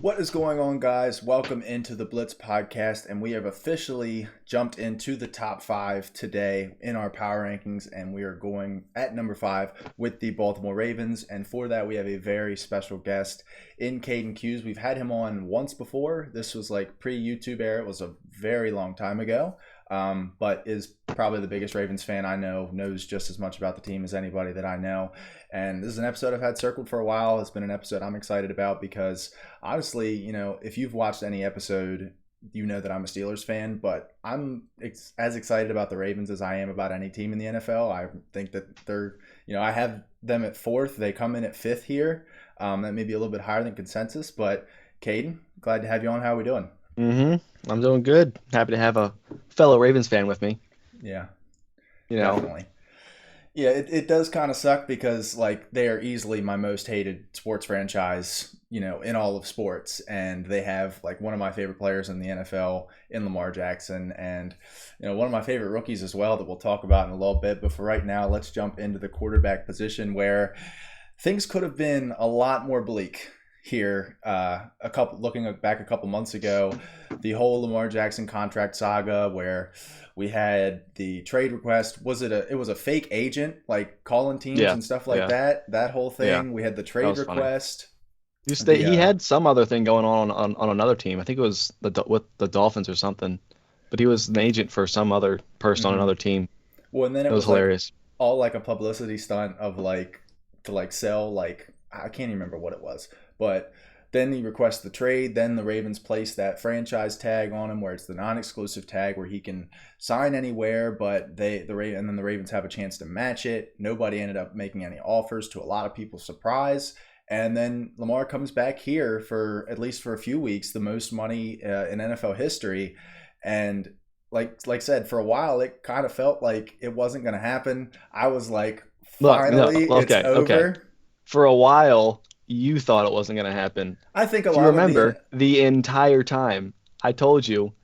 What is going on, guys? Welcome into the Blitz podcast, and we have officially jumped into the top five today in our power rankings, and we are going at number 5 with the Baltimore Ravens. And for that, we have a very special guest in Kaden Kues. We've had him on once before. This was like pre-YouTube era. It was a very long time ago, but is probably the biggest Ravens fan I know, knows just as much about the team as anybody that I know. And this is an episode I've had circled for a while. It's been an episode I'm excited about because honestly, if you've watched any episode, you know that I'm a Steelers fan, but I'm as excited about the Ravens as I am about any team in the NFL. I think that they're, I have them at 4th. They come in at 5th here. That may be a little bit higher than consensus, but Kaden, glad to have you on. How are we doing? I'm doing good. Happy to have a fellow Ravens fan with me. Yeah, You know, definitely. Yeah, it does kind of suck because they are easily my most hated sports franchise, in all of sports, and they have one of my favorite players in the NFL in Lamar Jackson, and one of my favorite rookies as well that we'll talk about in a little bit. But for right now, let's jump into the quarterback position where things could have been a lot more bleak here. Looking back a couple months ago, the whole Lamar Jackson contract saga where we had the trade request. It was a fake agent calling teams and stuff like that. That whole thing. Yeah. We had the That trade was funny. request. He had some other thing going on another team. I think it was with the Dolphins or something. But he was an agent for some other person on another team. Well, and then It it was was hilarious. all a publicity stunt of to sell I can't even remember what it was, but then he requests the trade. Then the Ravens place that franchise tag on him, where it's the non-exclusive tag, where he can sign anywhere. But and then the Ravens have a chance to match it. Nobody ended up making any offers, to a lot of people's surprise. And then Lamar comes back here for at least for a few weeks, the most money in NFL history. And like I said, for a while, it kind of felt like it wasn't going to happen. I was like, Look, no, finally, it's okay. over. For a while, you thought it wasn't going to happen. I think a If you lot of remember, the entire time, I told you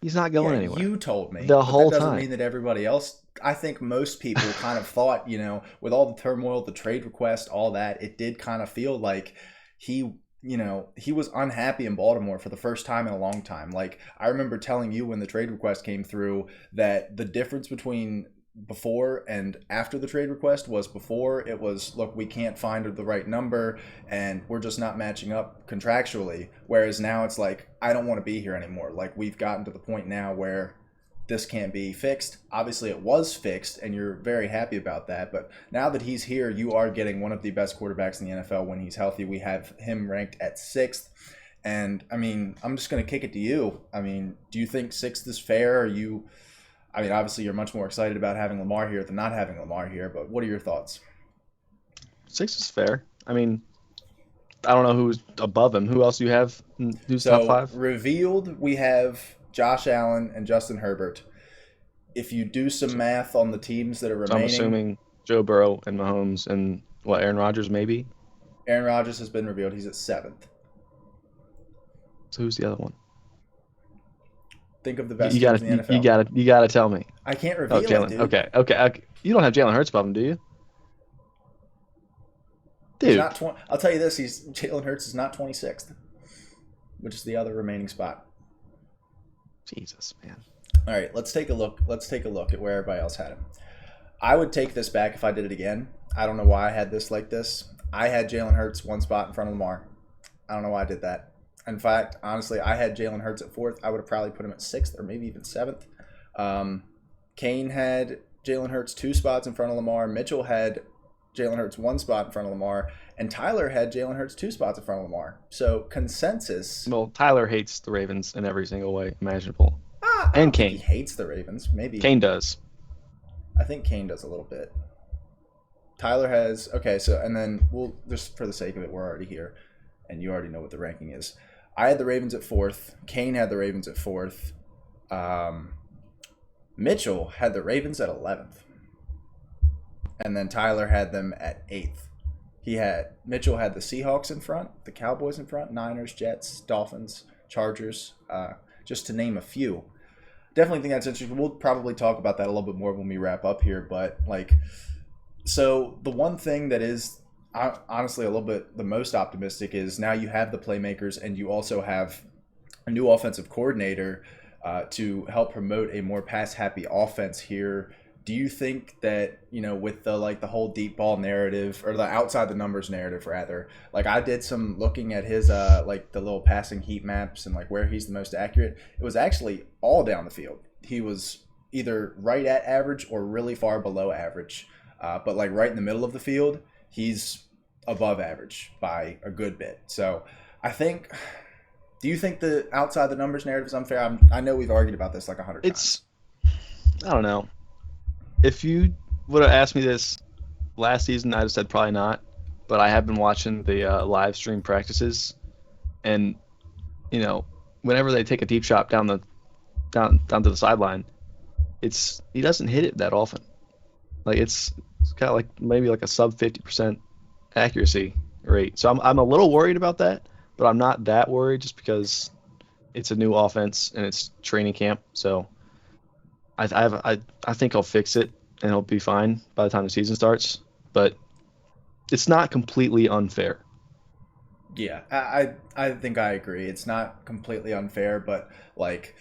he's not going anywhere. you told me, The but that whole doesn't mean time. that everybody else. I think most people kind of thought, with all the turmoil, the trade request, all that, it did kind of feel like he was unhappy in Baltimore for the first time in a long time. I remember telling you when the trade request came through that the difference between before and after the trade request was before it was, look, we can't find the right number and we're just not matching up contractually, whereas now it's I don't want to be here anymore. We've gotten to the point now where this can't be fixed. Obviously it was fixed and you're very happy about that, but now that he's here, you are getting one of the best quarterbacks in the NFL when he's healthy. We have him ranked at 6th. And I'm just going to kick it to you. Do you think 6th is fair? Obviously you're much more excited about having Lamar here than not having Lamar here, but what are your thoughts? 6 is fair. I don't know who's above him. Who else do you have? Who's top So 5? revealed, we have Josh Allen and Justin Herbert. If you do some math on the teams that are So I'm remaining, assuming Joe Burrow and Mahomes and Aaron Rodgers maybe. Aaron Rodgers has been revealed. He's at 7th. So who's the other one? Think of the best You teams gotta, in the you NFL. gotta tell me. I can't Oh, reveal it, Jalen. dude. Okay. You don't have Jalen Hurts above him, do you? He's Dude, not 20. I'll tell you this: Jalen Hurts is not 26th, which is the other remaining spot. Jesus, man. All right, let's take a look. Let's take a look at where everybody else had him. I would take this back if I did it again. I don't know why I had this like this. I had Jalen Hurts one spot in front of Lamar. I don't know why I did that. In fact, honestly, I had Jalen Hurts at 4th. I would have probably put him at 6th or maybe even 7th. Kane had Jalen Hurts 2 spots in front of Lamar. Mitchell had Jalen Hurts 1 spot in front of Lamar. And Tyler had Jalen Hurts 2 spots in front of Lamar. So consensus. Well, Tyler hates the Ravens in every single way imaginable. I And don't think he Kane. hates the Ravens. Maybe. Kane does. I think Kane does a little bit. Tyler has, okay, so, and then we'll, just for the sake of it, we're already here, and you already know what the ranking is. I had the Ravens at 4th. Kane had the Ravens at 4th. Mitchell had the Ravens at 11th. And then Tyler had them at 8th. Mitchell had the Seahawks in front, the Cowboys in front, Niners, Jets, Dolphins, Chargers, just to name a few. Definitely think that's interesting. We'll probably talk about that a little bit more when we wrap up here, but so the one thing that is honestly a little bit the most optimistic is now you have the playmakers and you also have a new offensive coordinator to help promote a more pass happy offense here. Do you think that, with the whole deep ball narrative, or the outside the numbers narrative rather, like I did some looking at his like the little passing heat maps and like where he's the most accurate, it was actually all down the field. He was either right at average or really far below average. But like right in the middle of the field, he's above average by a good bit. So I think, do you think the outside the numbers narrative is unfair? I know we've argued about this like 100 times. I don't know. If you would have asked me this last season, I'd have said probably not. But I have been watching the live stream practices, and whenever they take a deep shot down to the sideline, he doesn't hit it that often. Like it's got like maybe like a sub 50% accuracy rate. So I'm a little worried about that, but I'm not that worried just because it's a new offense and it's training camp. So I think I'll fix it and it'll be fine by the time the season starts. But it's not completely unfair. Yeah, I think I agree. It's not completely unfair, but like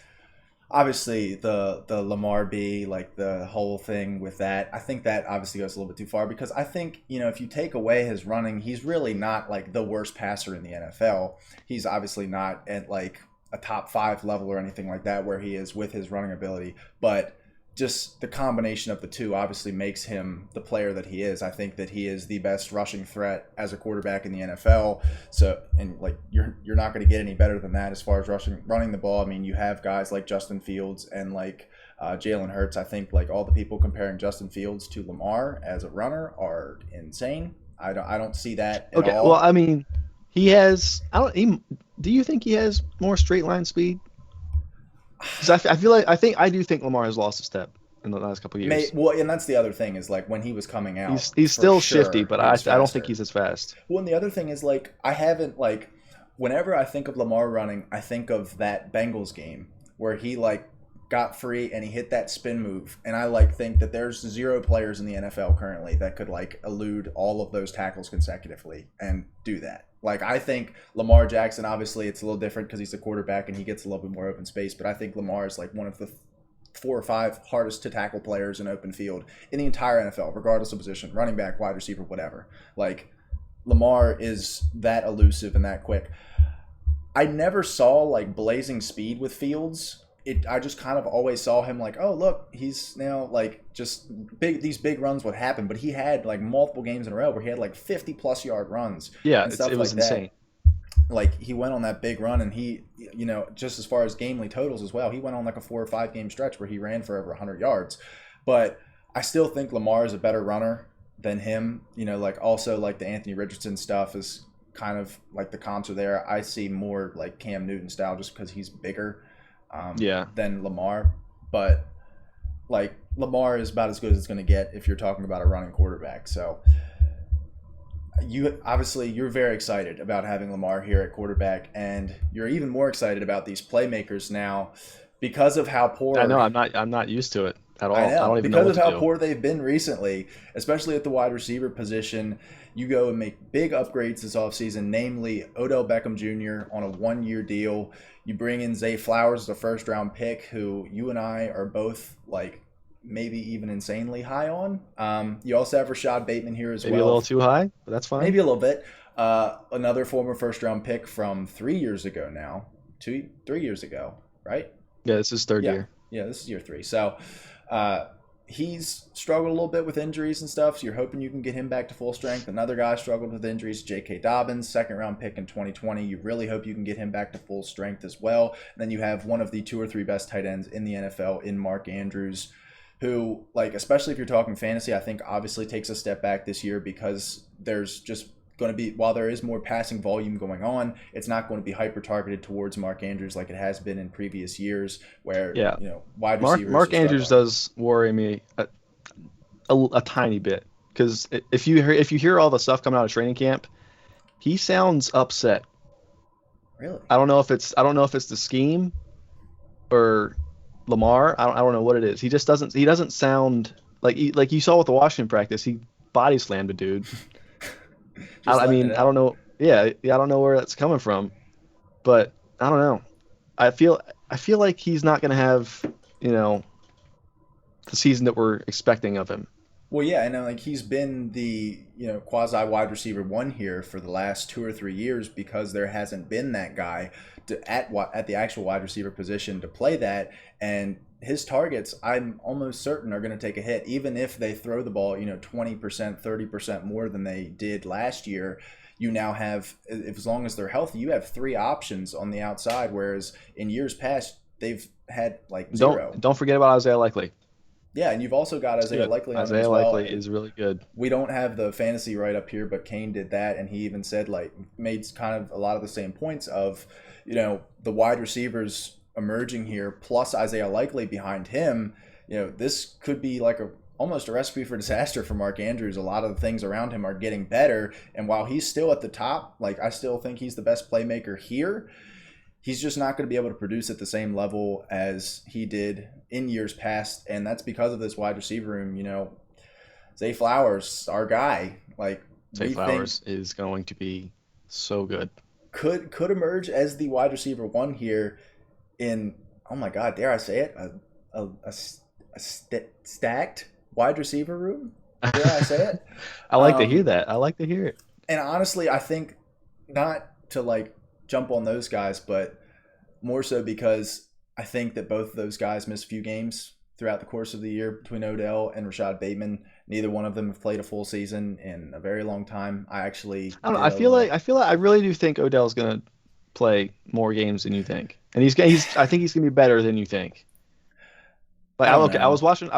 obviously the Lamar B, like the whole thing with that, I think that obviously goes a little bit too far because I think, if you take away his running, he's really not like the worst passer in the NFL. He's obviously not at like a top 5 level or anything like that where he is with his running ability, but just the combination of the two obviously makes him the player that he is. I think that he is the best rushing threat as a quarterback in the NFL. So, and like you're not going to get any better than that as far as running the ball. I mean, you have guys like Justin Fields and like Jalen Hurts. I think like all the people comparing Justin Fields to Lamar as a runner are insane. I don't see that at all. Okay, well, I mean, he has. Do you think he has more straight line speed? Because I do think Lamar has lost a step in the last couple of years. Well, and that's the other thing is like when he was coming out, he's still shifty, but I don't think he's as fast. Well, and the other thing is like I haven't like whenever I think of Lamar running, I think of that Bengals game where he like got free and he hit that spin move, and I like think that there's 0 players in the NFL currently that could like elude all of those tackles consecutively and do that. Like, I think Lamar Jackson, obviously, it's a little different because he's a quarterback and he gets a little bit more open space. But I think Lamar is like one of the 4 or 5 hardest to tackle players in open field in the entire NFL, regardless of position, running back, wide receiver, whatever. Like, Lamar is that elusive and that quick. I never saw like blazing speed with Fields. I just kind of always saw him like, oh, look, he's now like just big. These big runs would happen, but he had like multiple games in a row where he had like 50+ yard runs. Yeah, it was insane. Like he went on that big run, and he, just as far as gamely totals as well, he went on like a 4 or 5 game stretch where he ran for over 100 yards. But I still think Lamar is a better runner than him. Like also like the Anthony Richardson stuff is kind of like the comps are there. I see more like Cam Newton style just because he's bigger. Than Lamar, but like Lamar is about as good as it's going to get if you're talking about a running quarterback. So you're very excited about having Lamar here at quarterback, and you're even more excited about these playmakers now because of how poor. I know I'm not used to it at all. I don't even know because of how poor they've been recently, especially at the wide receiver position. You go and make big upgrades this offseason, namely Odell Beckham Jr. on a 1-year deal. You bring in Zay Flowers, the 1st-round pick, who you and I are both like maybe even insanely high on. You also have Rashad Bateman here as well. Maybe a little too high, but that's fine. Maybe a little bit. Another former 1st-round pick from 3 years ago now. 3 years ago, right? Yeah, this is 3rd year. Yeah, this is year 3. So he's struggled a little bit with injuries and stuff, so you're hoping you can get him back to full strength. Another guy struggled with injuries, J.K. Dobbins, 2nd-round pick in 2020. You really hope you can get him back to full strength as well. And then you have one of the 2 or 3 best tight ends in the NFL in Mark Andrews, who, like, especially if you're talking fantasy, I think obviously takes a step back this year because there's just going to be, while there is more passing volume going on, it's not going to be hyper targeted towards Mark Andrews like it has been in previous years where, wide receivers. Mark Andrews does worry me a tiny bit because if you hear all the stuff coming out of training camp, he sounds upset. Really? I don't know if it's the scheme or Lamar. I don't know what it is. He just doesn't sound like you saw with the Washington practice. He body slammed a dude. Just I letting it mean, I don't out. know. Yeah, I don't know where that's coming from, but I don't know. I feel I feel like he's not going to have, you know, the season that we're expecting of him. Well, yeah, and like he's been the quasi wide receiver one here for the last 2 or 3 years because there hasn't been that guy at the actual wide receiver position to play that, and his targets I'm almost certain are going to take a hit, even if they throw the ball 20%, 30% more than they did last year. You now have, if as long as they're healthy, you have three options on the outside, whereas in years past they've had like zero. Don't forget about Isaiah Likely. Yeah, and you've also got It's Isaiah good. Likely on him Isaiah as well. Likely is really good. We don't have the fantasy right up here, but Kane did that, and he even said like made kind of a lot of the same points of, the wide receivers emerging here plus Isaiah Likely behind him. This could be like a almost a recipe for disaster for Mark Andrews. A lot of the things around him are getting better, and while he's still at the top, like I still think he's the best playmaker here. He's just not going to be able to produce at the same level as he did in years past, and that's because of this wide receiver room. Zay Flowers, our guy, like Zay we think Flowers is going to be so good. could emerge as the wide receiver one here in, oh my god, dare I say it, a stacked wide receiver room. Dare I say it? I like to hear Um, that. I like to hear it. and honestly, I think not to like jump on those guys, but more so because I think that both of those guys missed a few games throughout the course of the year between Odell and Rashad Bateman. Neither one of them have played a full season in a very long time. I actually I don't know. did a little. I feel like I really do think Odell's gonna play more games than you think, and he's I think he's gonna be better than you think. Like I don't I know. was watching a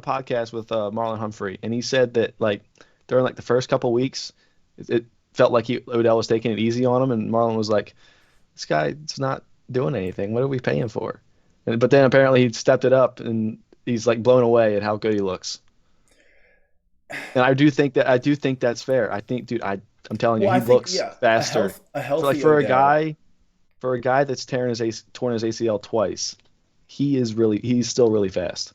podcast with Marlon Humphrey, and he said that like during like the first couple weeks, it felt like Odell was taking it easy on him, and Marlon was like, "This guy's not doing anything. What are we paying for?" But then apparently he stepped it up, and he's like blown away at how good he looks. And I do think that's fair. I think, dude, I'm telling you, Well, I he think looks yeah, faster. a For like healthy Odell. for a guy that's torn his ACL twice, he's still really fast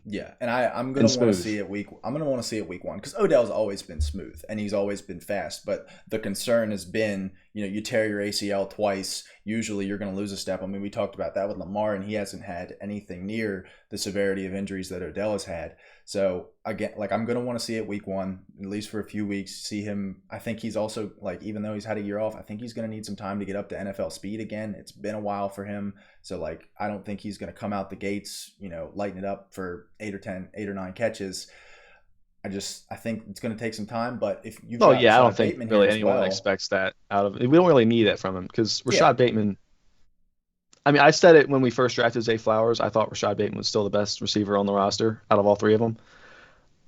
Yeah, and I'm and gonna want to smooth. see it week. I'm gonna want to see it week one because Odell's always been smooth and he's always been fast. But the concern has been, you tear your ACL twice. Usually, you're gonna lose a step. I mean, we talked about that with Lamar, and he hasn't had anything near the severity of injuries that Odell has had. So again, like I'm gonna want to see it week one, at least for a few weeks. See him. I think he's also like, even though he's had a year off, I think he's gonna need some time to get up to NFL speed again. It's been a while for him. So like I don't think he's going to come out the gates, lighting it up for 8 or 9 catches. I think it's going to take some time. But if you've Oh got yeah, I don't Rashad think Bateman here really as anyone well, expects that out of. We don't really need that from him because yeah, Rashad Bateman. I mean, I said it when we first drafted Zay Flowers. I thought Rashad Bateman was still the best receiver on the roster out of all three of them.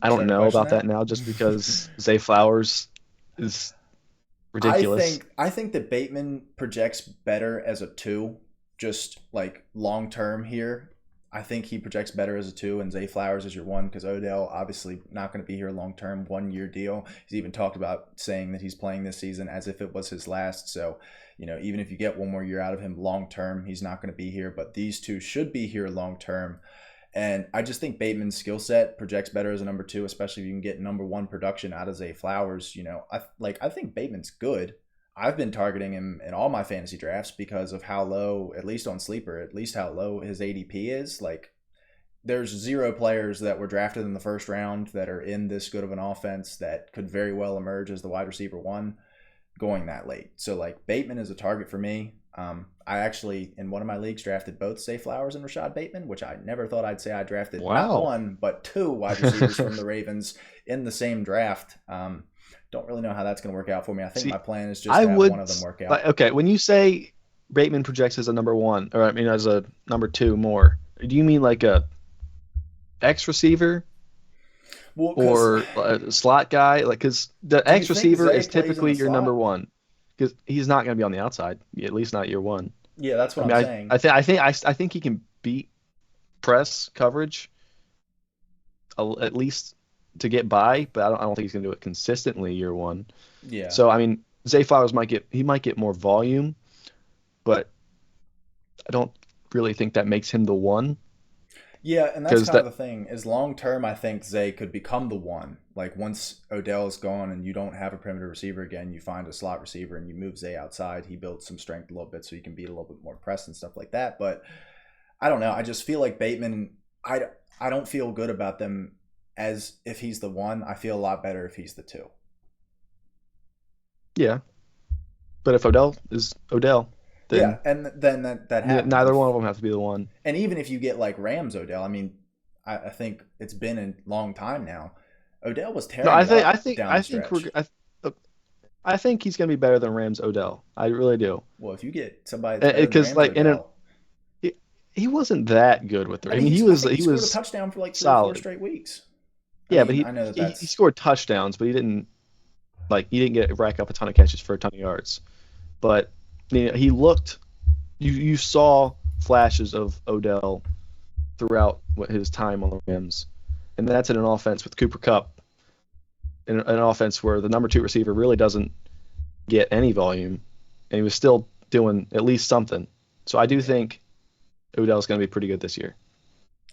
I you don't starting to know question about that that? now just because Zay Flowers is ridiculous. I think that Bateman projects better as a two, just like long term here. I think he projects better as a two, and Zay Flowers is your one because Odell obviously not going to be here long term, 1 year deal. He's even talked about saying that he's playing this season as if it was his last. So, even if you get one more year out of him long term, he's not going to be here. But these two should be here long term. And I just think Bateman's skill set projects better as a number two, especially if you can get number one production out of Zay Flowers. I think Bateman's good. I've been targeting him in all my fantasy drafts because of how low, at least on Sleeper, at least how low his ADP is. Like, there's zero players that were drafted in the first round that are in this good of an offense that could very well emerge as the wide receiver one going that late. So like Bateman is a target for me. I actually in one of my leagues drafted both Zay Flowers and Rashad Bateman, which I never thought I'd say I drafted not Wow. one but two wide receivers from the Ravens in the same draft. Don't really know how that's going to work out for me. I think See, my plan is just I to have one would of them work like out. okay, when you say Bateman projects as a number one, or I mean as a number two more, do you mean like a X receiver Well, because or a slot guy? Like, because the do you X think receiver Zay is plays in typically the your number slot? one because he's not going to be on the outside, at least not year one. Yeah, that's I what I'm mean, saying. I think he can beat press coverage at least to get by, but I don't think he's going to do it consistently year one. Yeah. So I mean, Zay Flowers might get more volume, but I don't really think that makes him the one. Yeah, and that's because kind of the thing. Is long term, I think Zay could become the one. Like once Odell is gone and you don't have a perimeter receiver again, you find a slot receiver and you move Zay outside. He builds some strength a little bit so he can be a little bit more pressed and stuff like that. But I don't know. I just feel like Bateman. I don't feel good about them as if he's the one. I feel a lot better if he's the two. Yeah, but if Odell is Odell, Yeah, then and then that happens. neither one of them have to be the one. And even if you get like Rams Odell, I mean, I think it's been a long time now. Odell was No, tearing it up down I the think stretch. I think he's going to be better than Rams Odell. I really do. Well, if you get somebody that's better than Because Rams like Odell, he, he wasn't that good with the. I I mean, mean, I think he he scored a was touchdown for like 3 or 4 solid. straight weeks. I Yeah, but mean, I know that he that's scored touchdowns, but he didn't get rack up a ton of catches for a ton of yards. But he looked. You saw flashes of Odell throughout his time on the Rams, and that's in an offense with Cooper Kupp, in an offense where the number two receiver really doesn't get any volume, and he was still doing at least something. So I do yeah. think Odell's going to be pretty good this year.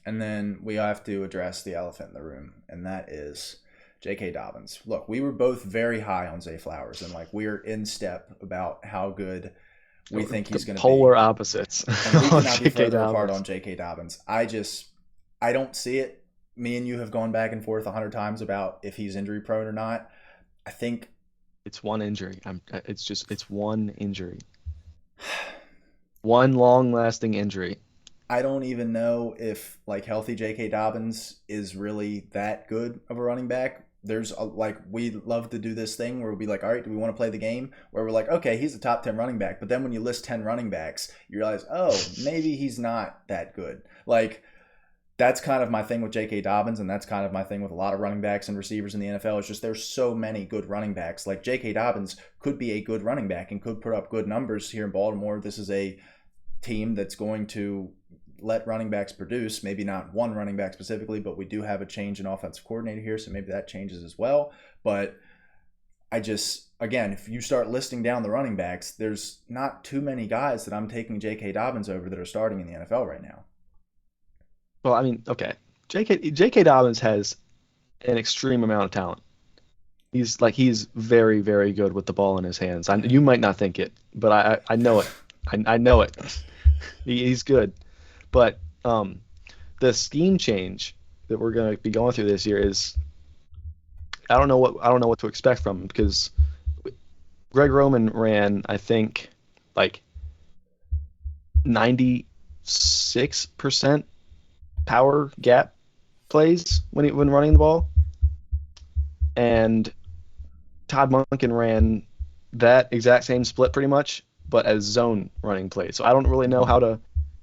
And then we have to address the elephant in the room, and that is J.K. Dobbins. Look, we were both very high on Zay Flowers, and like we're in step about how good we think he's going to be. Polar opposites. And we could not be J.K. further apart Dobbins. on J.K. Dobbins. I don't see it. Me and you have gone back and forth 100 times about if he's injury prone or not. I think It's one injury. It's one injury. One long-lasting injury. I don't even know if like healthy J.K. Dobbins is really that good of a running back. There's like we love to do this thing where we'll be like, all right, do we want to play the game? Where we're like, okay, he's a top 10 running back, but then when you list 10 running backs, you realize, oh, maybe he's not that good. Like that's kind of my thing with J.K. Dobbins, and that's kind of my thing with a lot of running backs and receivers in the NFL. It's just there's so many good running backs. Like J.K. Dobbins could be a good running back and could put up good numbers here in Baltimore. This is a team that's going to let running backs produce, maybe not one running back specifically, but we do have a change in offensive coordinator here, so maybe that changes as well. But I just, again, if you start listing down the running backs, there's not too many guys that I'm taking J.K. Dobbins over that are starting in the NFL right now. Well, I mean, okay. J.K. Dobbins has an extreme amount of talent. He's very, very good with the ball in his hands. You might not think it, but I know it. I know it. He's good. But the scheme change that we're going to be going through this year is I don't know what to expect from him, because Greg Roman ran, I think, like 96% power gap plays when running the ball, and Todd Monken ran that exact same split pretty much, but as zone running plays. So I don't really know how to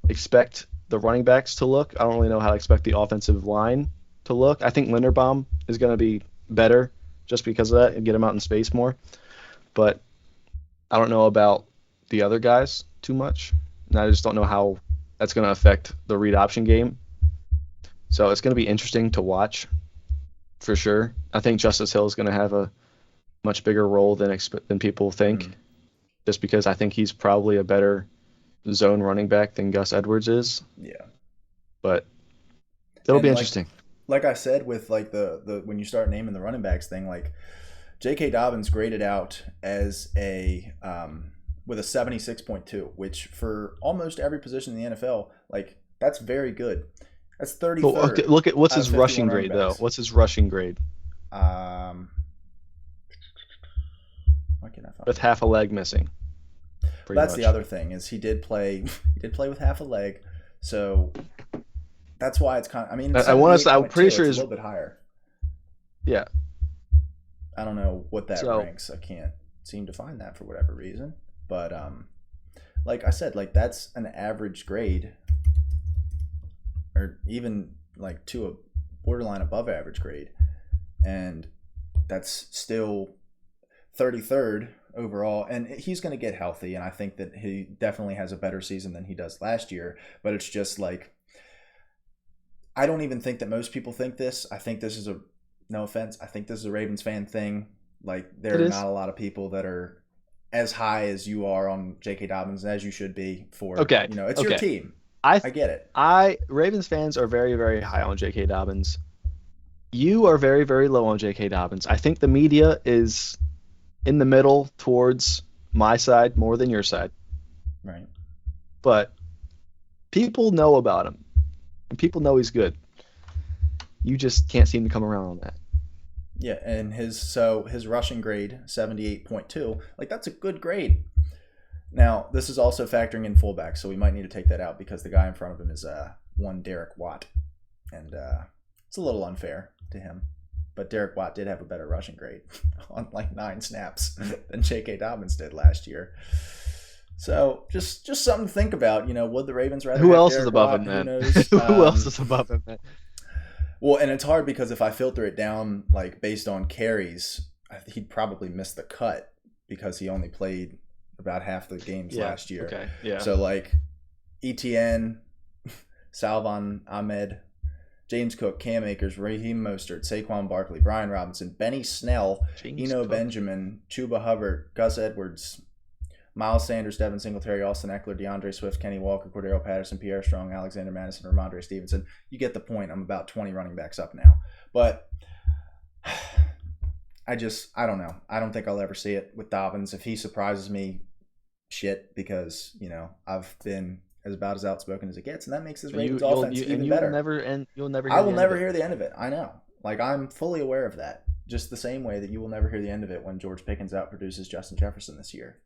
expect the running backs to look. I don't really know how to expect the offensive line to look. I think Linderbaum is going to be better just because of that and get him out in space more. But I don't know about the other guys too much. And I just don't know how that's going to affect the read option game. So it's going to be interesting to watch for sure. I think Justice Hill is going to have a much bigger role than people think, just because I think he's probably a better zone running back than Gus Edwards is. Yeah. But it'll be like, interesting. Like I said, with like the when you start naming the running backs thing, like J.K. Dobbins graded out as a with a 76.2, which for almost every position in the NFL, like that's very good. That's 33rd. Well, okay, look at what's out of his 51 rushing running grade though. backs. What's his rushing grade? Why can't I find With it? half a leg missing. That's the other thing, is he did play with half a leg, so that's why it's kind of, I mean, I'm pretty sure it's a little bit higher. Yeah. I don't know what that ranks. I can't seem to find that for whatever reason. But like I said, like that's an average grade, or even like to a borderline above average grade, and that's still 33rd overall. And he's going to get healthy, and I think that he definitely has a better season than he does last year. But it's just like, I don't even think that most people think this. I think this is no offense, I think this is a Ravens fan thing. Like there are not a lot of people that are as high as you are on J.K. Dobbins, as you should be for, it's your team. I I get it. Ravens fans are very, very high on J.K. Dobbins. You are very, very low on J.K. Dobbins. I think the media is in the middle towards my side more than your side. Right. But people know about him, and people know he's good. You just can't seem to come around on that. Yeah, and his rushing grade 78.2, like that's a good grade. Now, this is also factoring in fullback, so we might need to take that out because the guy in front of him is one Derek Watt, and it's a little unfair to him. But Derek Watt did have a better rushing grade on like 9 snaps than J.K. Dobbins did last year. So just something to think about. Would the Ravens rather Who have else Derek is above Watt? him Who then? knows? Who else is above him then? Well, and it's hard because if I filter it down like based on carries, he'd probably miss the cut because he only played about half the games last year. Okay. Yeah. So like ETN, Salvon Ahmed, James Cook, Cam Akers, Raheem Mostert, Saquon Barkley, Brian Robinson, Benny Snell, Benjamin, Chuba Hubbard, Gus Edwards, Miles Sanders, Devin Singletary, Austin Eckler, DeAndre Swift, Kenny Walker, Cordero Patterson, Pierre Strong, Alexander Madison, Ramondre Stevenson. You get the point. I'm about 20 running backs up now. But I don't know. I don't think I'll ever see it with Dobbins. If he surprises me, shit, because, I've been about as outspoken as it gets, and that makes this Ravens offense even better. You'll never I will never hear the end of it. I know. Like, I'm fully aware of that. Just the same way that you will never hear the end of it when George Pickens outproduces Justin Jefferson this year.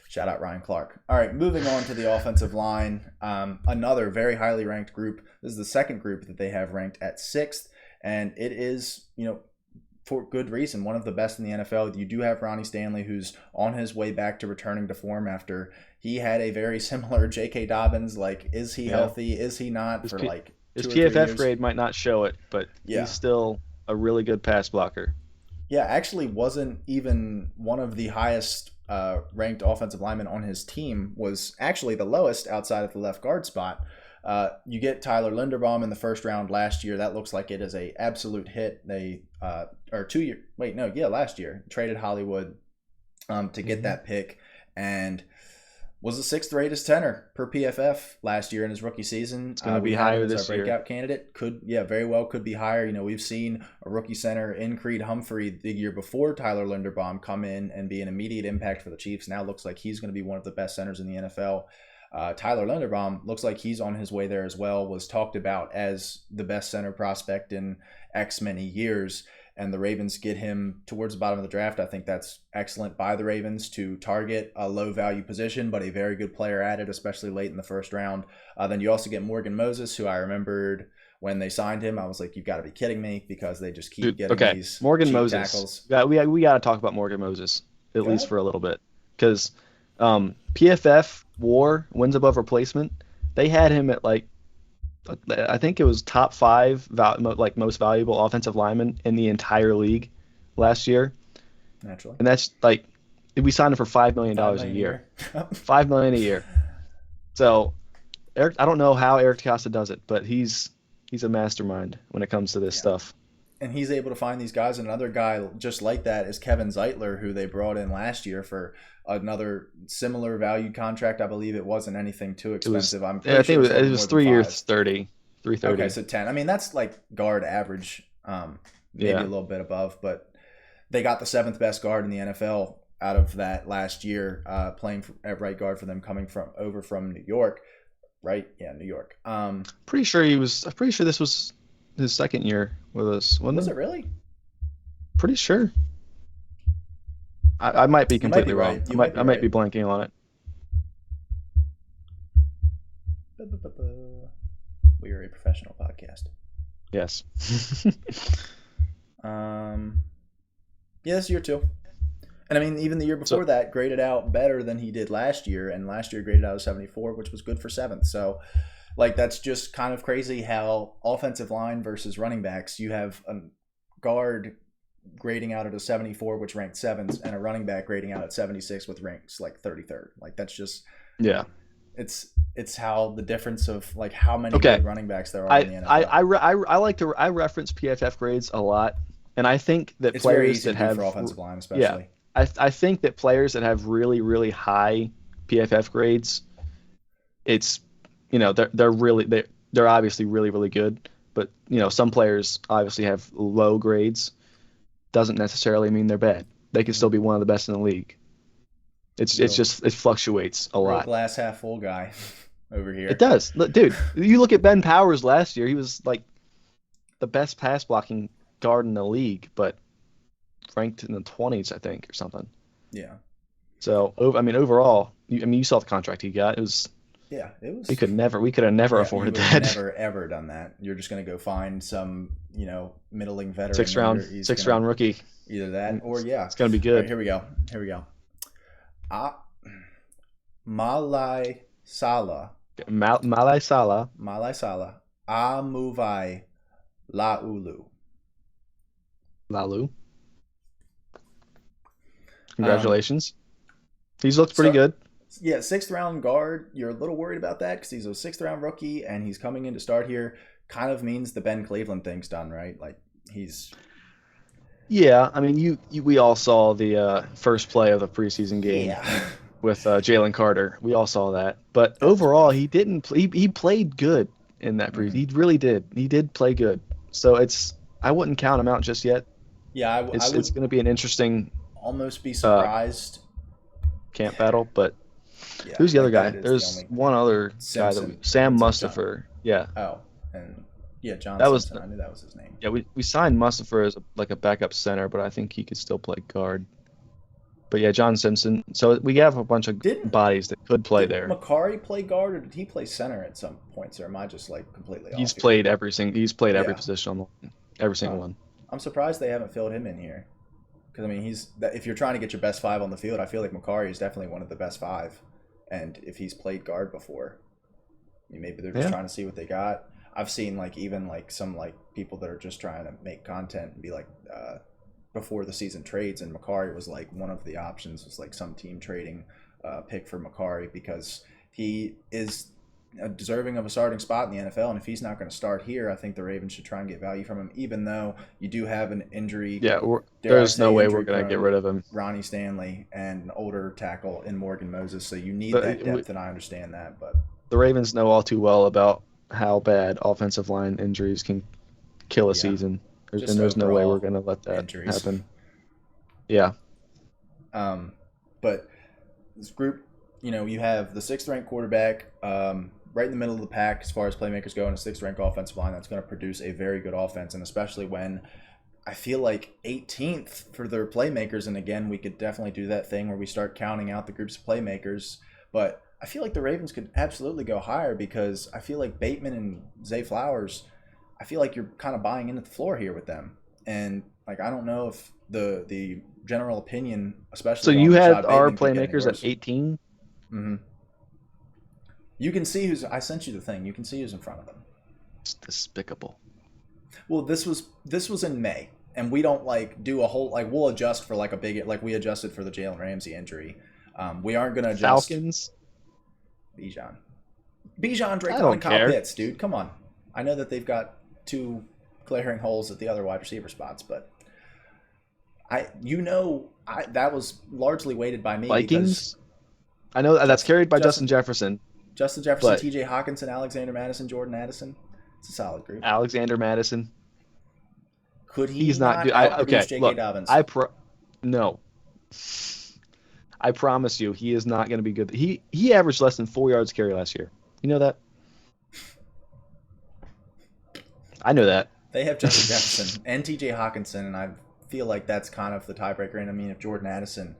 Shout out Ryan Clark. All right, moving on to the offensive line. Another very highly ranked group. This is the second group that they have ranked at 6th, and it is, for good reason, one of the best in the NFL. You do have Ronnie Stanley, who's on his way back to returning to form after he had a very similar J.K. Dobbins. Like, is he healthy? Is he not? His PFF grade might not show it, but he's still a really good pass blocker. Yeah, actually wasn't even one of the highest ranked offensive linemen on his team, was actually the lowest outside of the left guard spot. You get Tyler Linderbaum in the first round last year. That looks like it is a absolute hit. They last year traded Hollywood to get that pick, and was the 6th greatest center per PFF last year in his rookie season. It's going to be higher this year. Breakout candidate very well could be higher. We've seen a rookie center in Creed Humphrey the year before Tyler Linderbaum come in and be an immediate impact for the Chiefs. Now looks like he's going to be one of the best centers in the NFL. Tyler Linderbaum looks like he's on his way there as well. Was talked about as the best center prospect in X many years. And the Ravens get him towards the bottom of the draft. I think that's excellent by the Ravens to target a low-value position, but a very good player at it, especially late in the first round. Then you also get Morgan Moses, who I remembered when they signed him. I was like, you've got to be kidding me, because they just keep getting these Morgan Moses tackles. We got to talk about Morgan Moses, at least for a little bit. Because PFF WAR, wins above replacement, they had him at I think it was top 5 most valuable offensive lineman in the entire league last year. Naturally. And that's we signed him for $5 million a year. $5 million a year. So Eric, I don't know how Eric DeCosta does it, but he's a mastermind when it comes to this stuff. And he's able to find these guys. And another guy just like that is Kevin Zeitler, who they brought in last year for another similar value contract. I believe it wasn't anything too expensive. I think it was 3 years, 330. Okay, so 10. I mean, that's like guard average, maybe a little bit above. But they got the 7th best guard in the NFL out of that last year, playing at right guard for them, coming over from New York. Right? Yeah, New York. Pretty sure this was his second year with us. Was it really? Pretty sure. I might be completely wrong. I might be blanking on it. We are a professional podcast. Yes. This year too. And I mean, even the year before that, graded out better than he did last year. And last year graded out a 74, which was good for 7th. So, that's just kind of crazy how offensive line versus running backs, you have a guard grading out at a 74, which ranked 7th, and a running back grading out at 76 with ranks 33rd. That's just it's how the difference of how many good running backs there are in the NFL. I reference PFF grades a lot, and I think that it's players that have for offensive line especially. I think that players that have really, really high PFF grades, it's they're obviously really really good, but some players obviously have low grades. Doesn't necessarily mean they're bad. They can still be one of the best in the league. It's Real, just it fluctuates a real lot. glass half full guy over It here. does. Look, dude, you look at Ben Powers last year, he was like the best pass blocking guard in the league, but ranked in the 20s, I think, or something. Yeah. So, I mean, overall, you saw the contract he got. It was Yeah, it we was. could never, we could have never Yeah, you afforded would have that. never ever done that. You're just gonna go find some, middling veteran, Sixth and round, he's sixth gonna round rookie. either that or It's, yeah. it's gonna be All right, good. here we go. Here we go. Ah, Malai Sala, Malai Salah, Malai Sala, Amuvai Laulu. Lalu. Um, Congratulations. He's looked pretty so good. yeah, sixth round guard. You're a little worried about that because he's a sixth round rookie and he's coming in to start here. Kind of means the Ben Cleveland thing's done, right? Like he's Yeah, I mean, we all saw the first play of the preseason game yeah, with Jalen Carter. We all saw that, but that was overall, rough. he didn't. He played good in that pre. Hmm. He really did. He did play good. So I wouldn't count him out just yet. Yeah, I It's would going to be an interesting almost be uh, surprised. camp battle. But Yeah, who's the other like guy? that is the There's only one other guy Simpson. I think Sam it's John. Mustipher. Yeah, Oh, and yeah, John that was Simpson. I knew that was his name. yeah. We signed Mustipher as like a backup center, but I think he could still play guard. But yeah, John Simpson. So we have a bunch of Didn't bodies that could play didn't there. Makari play guard or did he play center at some points? Or am I just like completely off He's here? played He's played every Yeah. position on the line, every single Huh. one. I'm surprised they haven't filled him in here. Because I mean, if you're trying to get your best five on the field, I feel like Makari is definitely one of the best five. And if he's played guard before, I mean, maybe they're just Yeah. trying to see what they got. I've seen like even like some like people that are just trying to make content and be like before the season trades, and Makari was like one of the options was like some team trading pick for Makari because he is deserving of a starting spot in the NFL, and if he's not going to start here, I think the Ravens should try and get value from him, even though you do have an injury, Yeah, dare I there's no say, way we're injury gonna get prone rid of him. Ronnie Stanley and an older tackle in Morgan Moses, so you need But that depth, and I understand that, but the Ravens know all too well about how bad offensive line injuries can kill a yeah, season. just And there's no way we're overall gonna let that injuries. happen. Yeah, But this group, you have the sixth ranked quarterback, right in the middle of the pack as far as playmakers go, and a sixth ranked offensive line that's going to produce a very good offense, and especially when I feel like 18th for their playmakers. And again, we could definitely do that thing where we start counting out the groups of playmakers, but I feel like the Ravens could absolutely go higher because I feel like Bateman and Zay Flowers, I feel like you're kind of buying into the floor here with them. And like I don't know if the general opinion, so especially on you had Rashad our Bateman, could get any playmakers at worse. 18. Hmm. You can see who's. I sent you the thing. You can see who's in front of them. It's despicable. Well, this was in May, and we don't like do a whole like we'll adjust for like a big like we adjusted for the Jalen Ramsey injury. We aren't gonna adjust Falcons. Bijan, Drake I London, don't Kyle care. Pitts, dude. Come on. I know that they've got two glaring holes at the other wide receiver spots, but that was largely weighted by me because Vikings. I know that's Justin carried by Justin Justin Jefferson, Justin Jefferson, but T.J. Hawkinson, Alexander Madison, Jordan Addison. It's a solid group. Alexander Madison, Could he he's not not good. outproduce Okay, J.K. look, Dobbins? no. I promise you, he is not going to be good. He averaged less than 4 yards carry last year. You know that? I know that. They have Justin Jefferson and T.J. Hawkinson, and I feel like that's kind of the tiebreaker. And I mean, if Jordan Addison,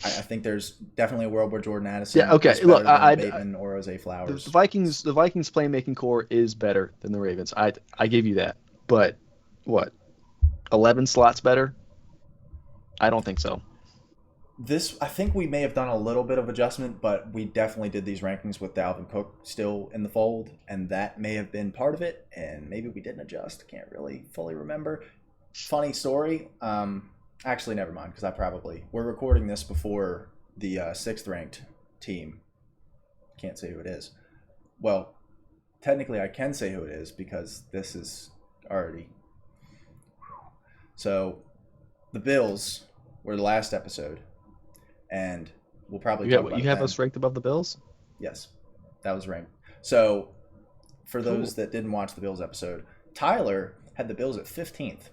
I think there's definitely a world where Jordan Addison Yeah. Okay. is Look, better than Bateman or Jose the Flowers. Vikings playmaking core is better than the Ravens. I give you that. But what? 11 slots better? I don't think so. I think we may have done a little bit of adjustment, but we definitely did these rankings with Dalvin Cook still in the fold, and that may have been part of it. And maybe we didn't adjust. Can't really fully remember. Funny story. Actually, never mind, because we're recording this before the sixth ranked team. Can't say who it is. Well, technically, I can say who it is because this is already. So, the Bills were the last episode, and we'll probably talk about You it have then. us ranked above the Bills? Yes, that was ranked. So for Cool. those that didn't watch the Bills episode, Tyler had the Bills at 15th,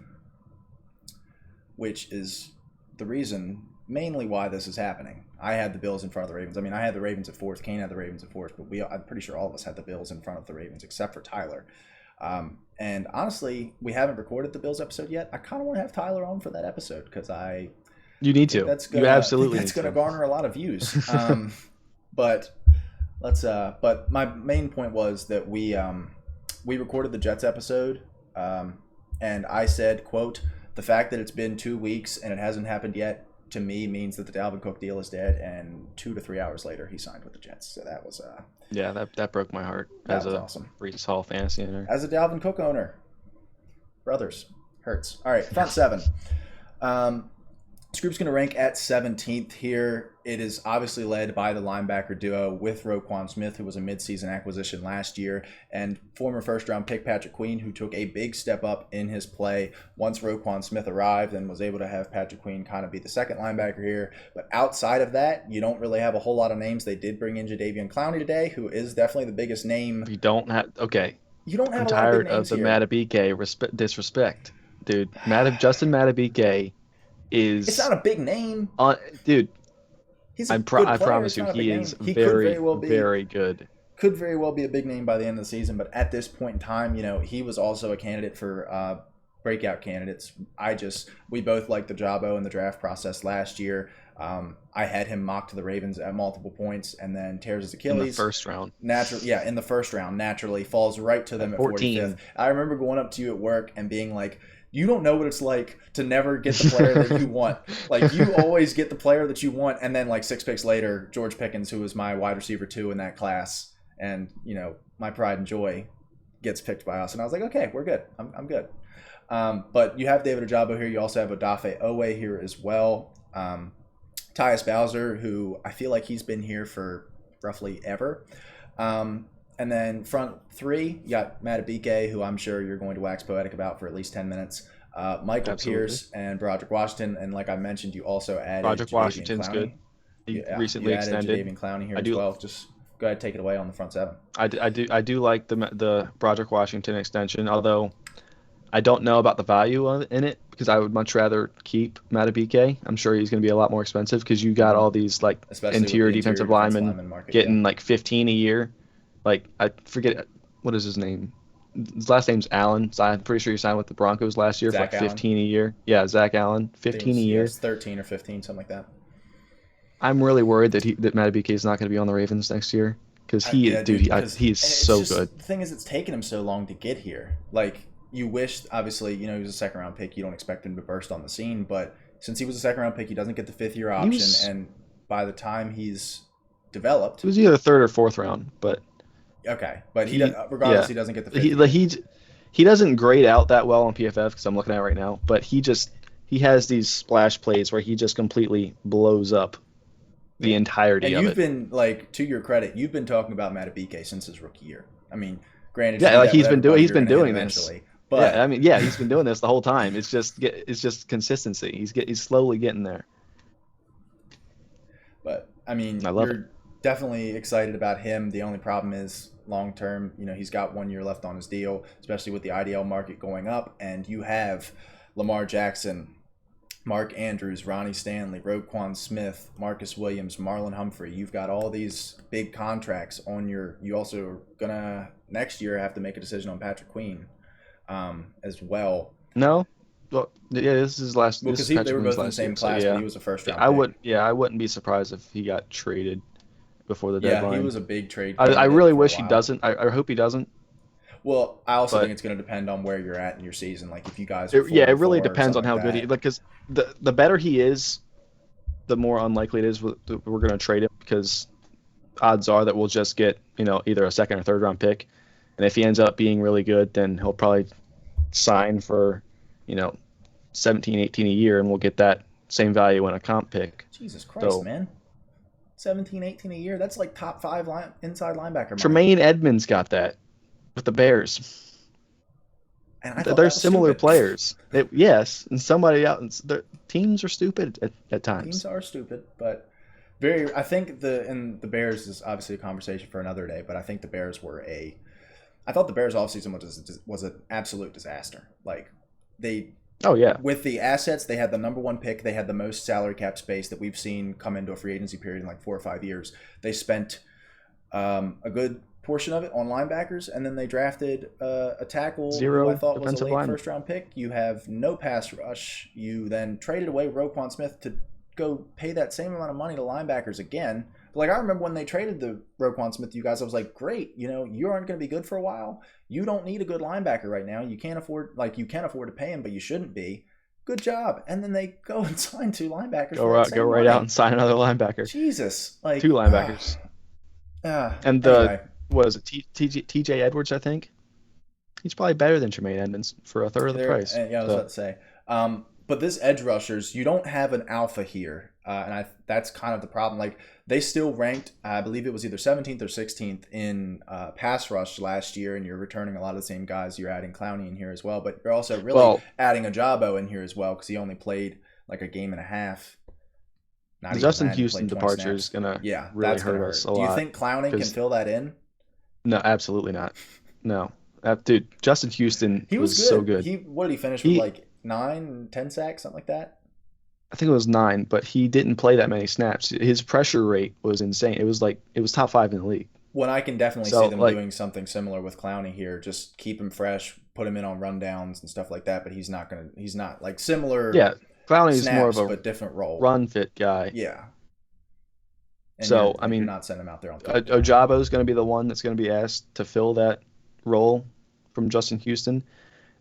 which is the reason mainly why this is happening. I had the Bills in front of the Ravens. I mean, I had the Ravens at 4th. Kane had the Ravens at 4th, but I'm pretty sure all of us had the Bills in front of the Ravens except for Tyler. And honestly, we haven't recorded the Bills episode yet. I kind of want to have Tyler on for that episode because You need to. You absolutely that's need gonna to. garner a lot of views. But let's. But my main point was that we recorded the Jets episode, and I said, "quote The fact that it's been 2 weeks and it hasn't happened yet to me means that the Dalvin Cook deal is dead." And 2 to 3 hours later, he signed with the Jets. So that was Yeah, that broke my heart that as was a awesome. Brees Hall fantasy owner. As a Dalvin Cook owner, brothers hurts. All right, front seven. This group's going to rank at 17th here. It is obviously led by the linebacker duo with Roquan Smith, who was a midseason acquisition last year, and former first-round pick Patrick Queen, who took a big step up in his play once Roquan Smith arrived and was able to have Patrick Queen kind of be the second linebacker here. But outside of that, you don't really have a whole lot of names. They did bring in Jadeveon Clowney today, who is definitely the biggest name. You don't have okay. You don't have I'm a lot of tired big of names the here. Matabike disrespect, dude. Justin Matabike is. It's not a big name. Dude, He's a I good player. promise It's you, not a big he name. is He very, very good. Could very well be a big name by the end of the season, but at this point in time, he was also a candidate for breakout candidates. We both liked the Jabo in the draft process last year. I had him mocked to the Ravens at multiple points, and then tears his Achilles In the first round. In the first round, naturally falls right to them at 45th. I remember going up to you at work and being like, you don't know what it's like to never get the player that you want. Like, you always get the player that you want, and then like 6 picks later, George Pickens, who was my wide receiver 2 in that class, and my pride and joy, gets picked by us. And I was like, okay, we're good. I'm good. But you have David Ojabo here. You also have Odafe Owe here as well. Tyus Bowser, who I feel like he's been here for roughly ever. And then front three, you got Matabike, who I'm sure you're going to wax poetic about for at least 10 minutes. Michael Pierce and Broderick Washington. And like I mentioned, you also added Broderick Jadeveon Washington's Clowney. good. He recently extended. Jadeveon Clowney here as well. Just go ahead, take it away on the front seven. I do like the Broderick Washington extension, although I don't know about the value in it because I would much rather keep Matabike. I'm sure he's going to be a lot more expensive because you got all these like interior defensive linemen market, getting like 15 a year. Like, I forget what is his name. His last name's Allen. So I'm pretty sure he signed with the Broncos last year Zach for like 15 a year. Yeah, Zach Allen, 15 a year. 13 or 15, something like that. I'm really worried that Matabike is not going to be on the Ravens next year because he's so good. The thing is, it's taken him so long to get here. Like, you wish, obviously, he was a second-round pick. You don't expect him to burst on the scene, but since he was a second-round pick, he doesn't get the fifth-year option, and by the time he's developed, it was either third or fourth round, but okay. But he doesn't get the fifth. He doesn't grade out that well on PFF because I'm looking at it right now, but he has these splash plays where he just completely blows up the entirety of it. And you've been, like, to your credit, you've been talking about Matabike since his rookie year. I mean, granted, he's been doing this. But he's been doing this the whole time. It's just consistency. He's slowly getting there. But I mean, you're definitely excited about him. The only problem is long term. He's got 1 year left on his deal, especially with the IDL market going up, and you have Lamar Jackson, Mark Andrews, Ronnie Stanley, Roquan Smith, Marcus Williams, Marlon Humphrey. You've got all these big contracts on your. You also are gonna next year have to make a decision on Patrick Queen. As well. No, well, yeah, this is his last. Well, because they were both in the same class, but he was a first round. I wouldn't be surprised if he got traded before the deadline. Yeah, he was a big trade. I really wish he doesn't. I hope he doesn't. Well, I also think it's going to depend on where you're at in your season. Like if you guys, it really depends on how good he. Because the better he is, the more unlikely it is we're going to trade him because odds are that we'll just get either a second or third round pick. And if he ends up being really good, then he'll probably sign for, 17, 18 a year, and we'll get that same value in a comp pick. Jesus Christ, man. 17, 18 a year? That's like top 5 inside linebacker money. Tremaine Edmonds got that with the Bears. And they're similar players. Yes, and somebody else. Teams are stupid at times. Teams are stupid, but Very. I think the Bears is obviously a conversation for another day, but I think the Bears were a. I thought the Bears offseason was an absolute disaster. Like they Oh yeah. with the assets, they had the number one pick. They had the most salary cap space that we've seen come into a free agency period in like 4 or 5 years. They spent a good portion of it on linebackers, and then they drafted a tackle who I Zero thought was a defensive late linemen. first round pick. You have no pass rush. You then traded away Roquan Smith to go pay that same amount of money to linebackers again. Like I remember when they traded the Roquan Smith, you guys, I was like, great, you aren't going to be good for a while. You don't need a good linebacker right now. You can afford to pay him, but you shouldn't be. Good job. And then they go and sign two linebackers for that Go same right out money. and sign another linebacker. Jesus, like Two linebackers. And anyway. what is it? TJ Edwards, I think. He's probably better than Tremaine Edmonds for a third of the price. Yeah, I was about to say. But this edge rushers, you don't have an alpha here, and that's kind of the problem. Like they still ranked, I believe it was either 17th or 16th in pass rush last year, and you're returning a lot of the same guys. You're adding Clowney in here as well, but you're also really adding Ajabo in here as well because he only played like a game and a half. The Justin Houston departure is gonna really hurt us a lot. Do you think Clowney can fill that in? No, absolutely not. No, dude, Justin Houston he was good. So good. What did he finish with? Like 9, 10 sacks, something like that. I think it was 9, but he didn't play that many snaps. His pressure rate was insane. It was top 5 in the league. Well, I can definitely see them doing something similar with Clowney here. Just keep him fresh, put him in on rundowns and stuff like that. But he's not like similar. Yeah, Clowney's snaps, more of a but different role, run fit guy. Yeah. And so you're not sending him out there on. Ajabo is going to be the one that's going to be asked to fill that role from Justin Houston.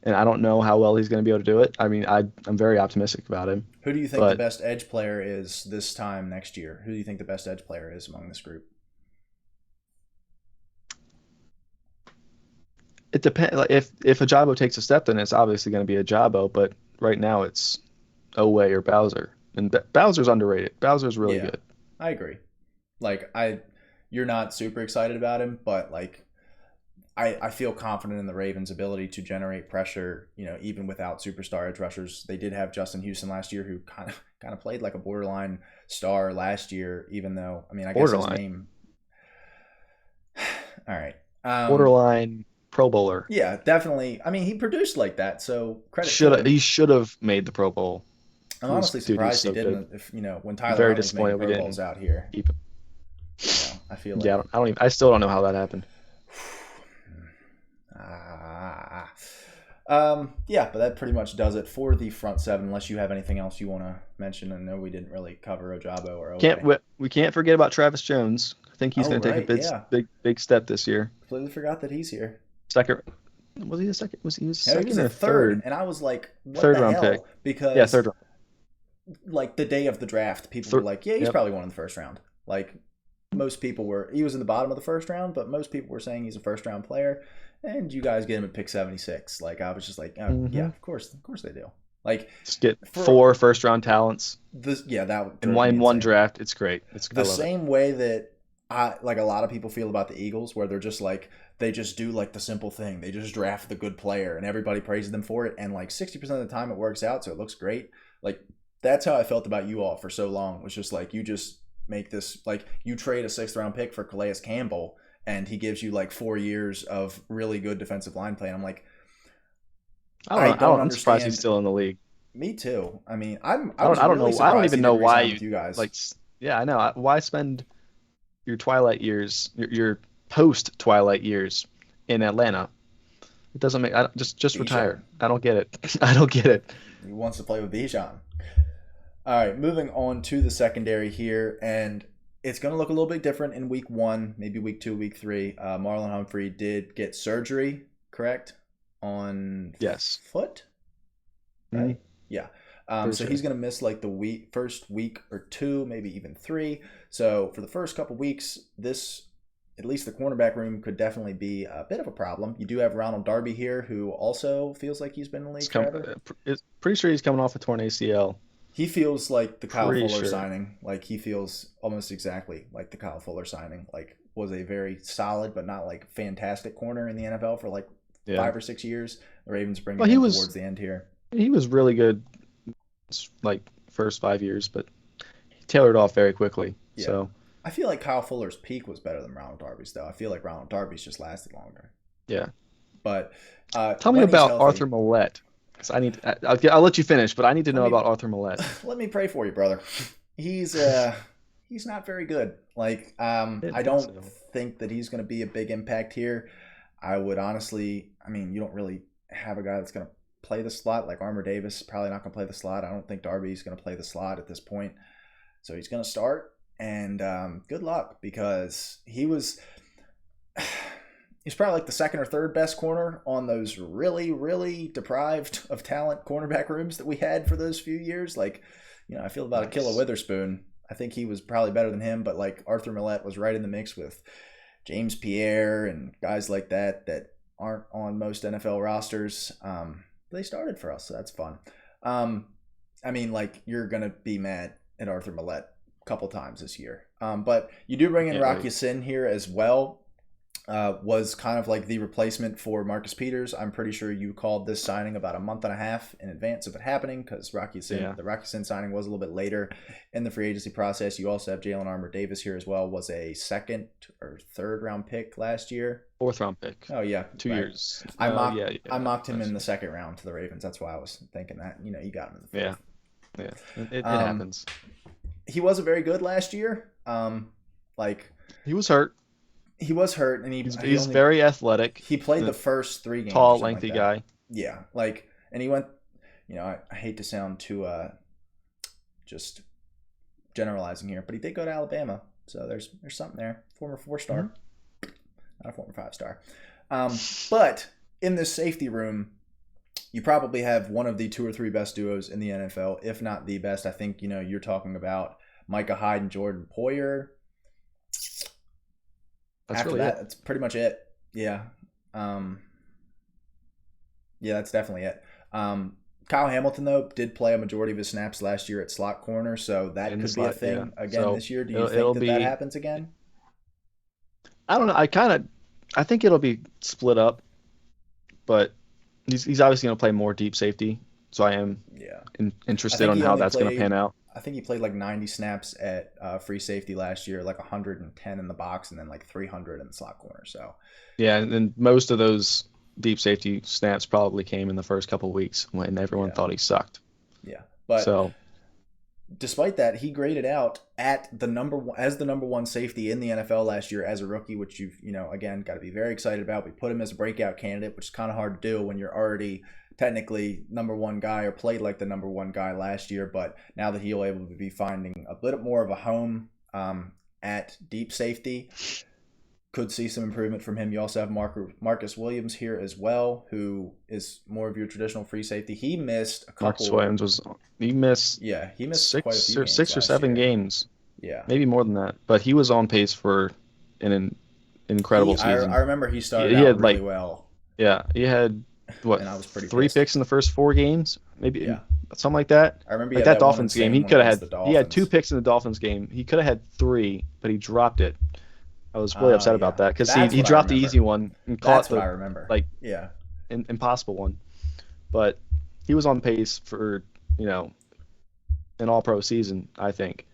And I don't know how well he's going to be able to do it. I mean, I'm very optimistic about him. Who do you think the best edge player is this time next year? Who do you think the best edge player is among this group? It depends. Like if Ajabo takes a step, then it's obviously going to be Ajabo. But right now, it's Oweh or Bowser, and Bowser's underrated. Bowser's really good. I agree. Like you're not super excited about him, but like. I feel confident in the Ravens' ability to generate pressure, even without superstar edge rushers. They did have Justin Houston last year, who kind of played like a borderline star last year, even though I guess his name. All right, borderline Pro Bowler. Yeah, definitely. I mean, he produced like that, so credit. He should have made the Pro Bowl. I'm honestly surprised he didn't. If when Tyler very Huntley's disappointed making Pro Bowls out here. Keep him. I feel like I still don't know how that happened. Yeah, but that pretty much does it for the front seven. Unless you have anything else you want to mention. I know we didn't really cover Ajabo or Oweh. We can't forget about Travis Jones. I think he's going to take a big step this year. Completely forgot that he's here. Second, was he the second? Was he second? He was a third? And I was like, what third the round hell? pick. Because third round. Like the day of the draft, people were like, yeah, he's probably one in the first round. Like most people were. He was in the bottom of the first round, but most people were saying he's a first round player. And you guys get him at pick 76. Like I was just like, yeah, of course they do. Like just get 4 first round talents. That in one draft. It's great. It's the same way that a lot of people feel about the Eagles, where they're just like they just do like the simple thing. They just draft the good player, and everybody praises them for it. And like 60% of the time, it works out, so it looks great. Like that's how I felt about you all for so long. It was just like you just make this like you trade a 6th round pick for Calais Campbell. And he gives you like 4 years of really good defensive line play. And I'm like, I don't understand. I'm surprised he's still in the league. Me too. I mean, I don't know. I don't even know why you guys. Like, yeah, I know. Why spend your twilight years, your post twilight years in Atlanta? It doesn't make. Just retire. I don't get it. I don't get it. He wants to play with Bijan. All right, moving on to the secondary here, and it's going to look a little bit different in week 1, maybe week 2, week 3. Marlon Humphrey did get surgery, correct? On foot? Right? Mm-hmm. Yeah. So he's going to miss like the first week or 2, maybe even 3. So for the first couple weeks, at least the cornerback room could definitely be a bit of a problem. You do have Ronald Darby here, who also feels like he's been in the league forever. Pretty sure he's coming off a torn ACL. He feels like the Kyle Fuller signing. Like he feels almost exactly like the Kyle Fuller signing. Like was a very solid but not like fantastic corner in the NFL for like 5 or 6 years. The Ravens bring him towards the end here. He was really good like first 5 years, but he tailored off very quickly. Yeah. So I feel like Kyle Fuller's peak was better than Ronald Darby's, though. I feel like Ronald Darby's just lasted longer. yeah. But Tell me when he's about healthy, Arthur Millette. 'Cause I'll let you finish, but I need to let know me about Arthur Millette. let me pray for you, brother. He's he's not very good. Like Didn't I think don't so. think that he's going to be a big impact here. I would honestly, I mean, you don't really have a guy that's going to play the slot like Armour Davis. Probably not going to play the slot. I don't think Darby's going to play the slot at this point. So he's going to start, and good luck because he's probably like the second or third best corner on those really, really deprived of talent cornerback rooms that we had for those few years. Like, I feel about Akilla Nice. Witherspoon. I think he was probably better than him, but like Arthur Millette was right in the mix with James Pierre and guys like that aren't on most NFL rosters. They started for us, so that's fun. I mean, like you're gonna be mad at Arthur Millette a couple times this year, but you do bring in Can't Rocky wait. Sin here as well. Was kind of like the replacement for Marcus Peters. I'm pretty sure you called this signing about a month and a half in advance of it happening because the Rocky Sin signing was a little bit later in the free agency process. You also have Jalen Armour Davis here as well. Was a second or third round pick last year. Fourth round pick. Oh yeah, 2 years. I mocked Yeah, I mocked him Nice. in the second round to the Ravens. That's why I was thinking that. You got him in the Yeah, fifth. yeah. It Um, happens. he wasn't very good last year. Like He was hurt. he was hurt, and He's very athletic, he played the first 3 games. tall, or something lengthy like that. guy. Yeah, like, and he went. I hate to sound too just generalizing here, but he did go to Alabama, so there's something there. Former 4-star, not a former 5-star. But in this safety room, you probably have one of the 2 or 3 best duos in the NFL, if not the best. I think you're talking about Micah Hyde and Jordan Poyer. That's After really that, it. that's pretty much it. Yeah. Yeah, that's definitely it. Kyle Hamilton, though, did play a majority of his snaps last year at slot corner, so that In the could be a slot, yeah. thing again So this year. Do you it'll think that be. happens again? I don't know. I think it'll be split up, but he's obviously going to play more deep safety. So I am Yeah. interested on how that's going to pan out. I think he played like 90 snaps at free safety last year, like 110 in the box, and then like 300 in the slot corner. So Yeah, and most of those deep safety snaps probably came in the first couple of weeks when everyone yeah, thought he sucked. yeah. But So despite that, he graded out at the number one safety in the NFL last year as a rookie, which you've again got to be very excited about. We put him as a breakout candidate, which is kind of hard to do when you're already technically number one guy or played like the number one guy last year. But now that he'll able to be finding a bit more of a home at deep safety, could see some improvement from him. You also have Marcus Williams here as well, who is more of your traditional free safety. He missed a couple. Marcus Williams he missed He missed quite a few games six or last seven year. games, Yeah, maybe more than that. But he was on pace for an incredible season. I remember he started He out had, really like, well, Yeah, he had and I was pretty 3 pissed. picks in the first 4 games, maybe Yeah, something like that. I remember he Like had that that one Dolphins game, insane he one could have against had the he had 2 Dolphins. picks in the Dolphins game. He could have had 3, but he dropped it. I was really upset about Yeah, that because that's he what I dropped the remember. easy one and caught That's what I the remember. like Yeah, impossible one. But he was on pace for an All-Pro season, I think.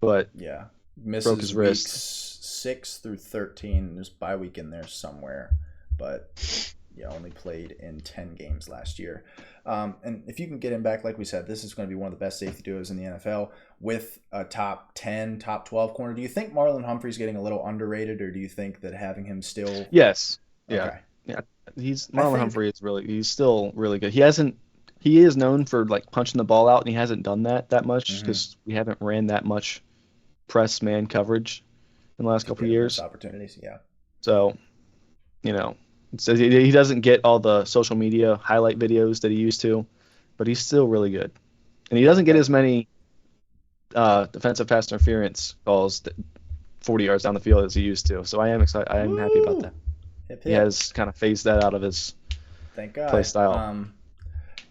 But yeah. broke his Misses wrist. weeks 6 through 13. There's a bye week in there somewhere, but yeah, only played in 10 games last year. And if you can get him back, like we said, this is going to be one of the best safety duos in the NFL with a top 10, top 12 corner. Do you think Marlon Humphrey's getting a little underrated, or do you think that having him still? Yes, yeah, Okay. yeah. He's I Marlon think- Humphrey is he's still really good. He is known for like punching the ball out, and he hasn't done that much Mhm. because we haven't ran that much press man coverage in the last couple of Getting years. those opportunities, yeah. So, it says he doesn't get all the social media highlight videos that he used to, but he's still really good. And he doesn't get as many defensive pass interference calls 40 yards down the field as he used to. So I am excited. I am happy about that. Hip, He hip. has kind of phased that out of his Thank God. play style.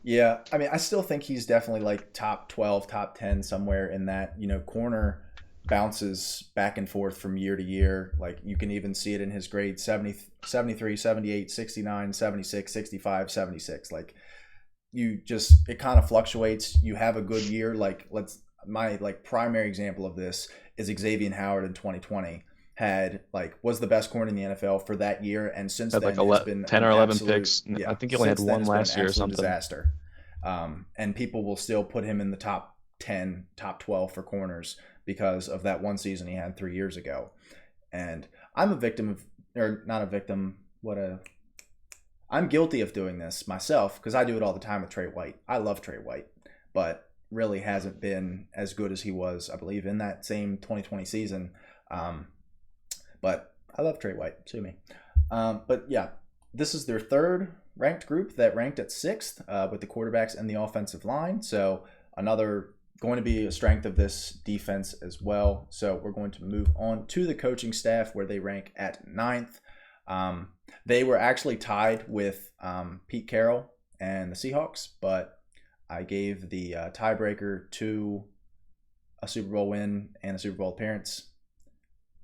Yeah, I mean, I still think he's definitely like top 12, top 10, somewhere in that. Corner bounces back and forth from year to year. Like, you can even see it in his grades: 70, 73, 78, 69, 76, 65, 76. Like, it kind of fluctuates. You have a good year. Like, my primary example of this is Xavier Howard in 2020 was the best corner in the NFL for that year, and since Had like then it's been 10 an or 11 absolute picks. I yeah. think he only had Since then one it's been an last year or absolute something. disaster. And people will still put him in the top 10, top 12 for corners because of that one season he had 3 years ago. And I'm a victim of, or not a victim, I'm guilty of doing this myself because I do it all the time with Trey White. I love Trey White, but really hasn't been as good as he was, I believe, in that same 2020 season. But I love Trey White, sue me. But yeah, this is their third ranked group that ranked at 6th with the quarterbacks and the offensive line. So another going to be a strength of this defense as well. So we're going to move on to the coaching staff where they rank at 9th. They were actually tied with Pete Carroll and the Seahawks, but I gave the tiebreaker to a Super Bowl win and a Super Bowl appearance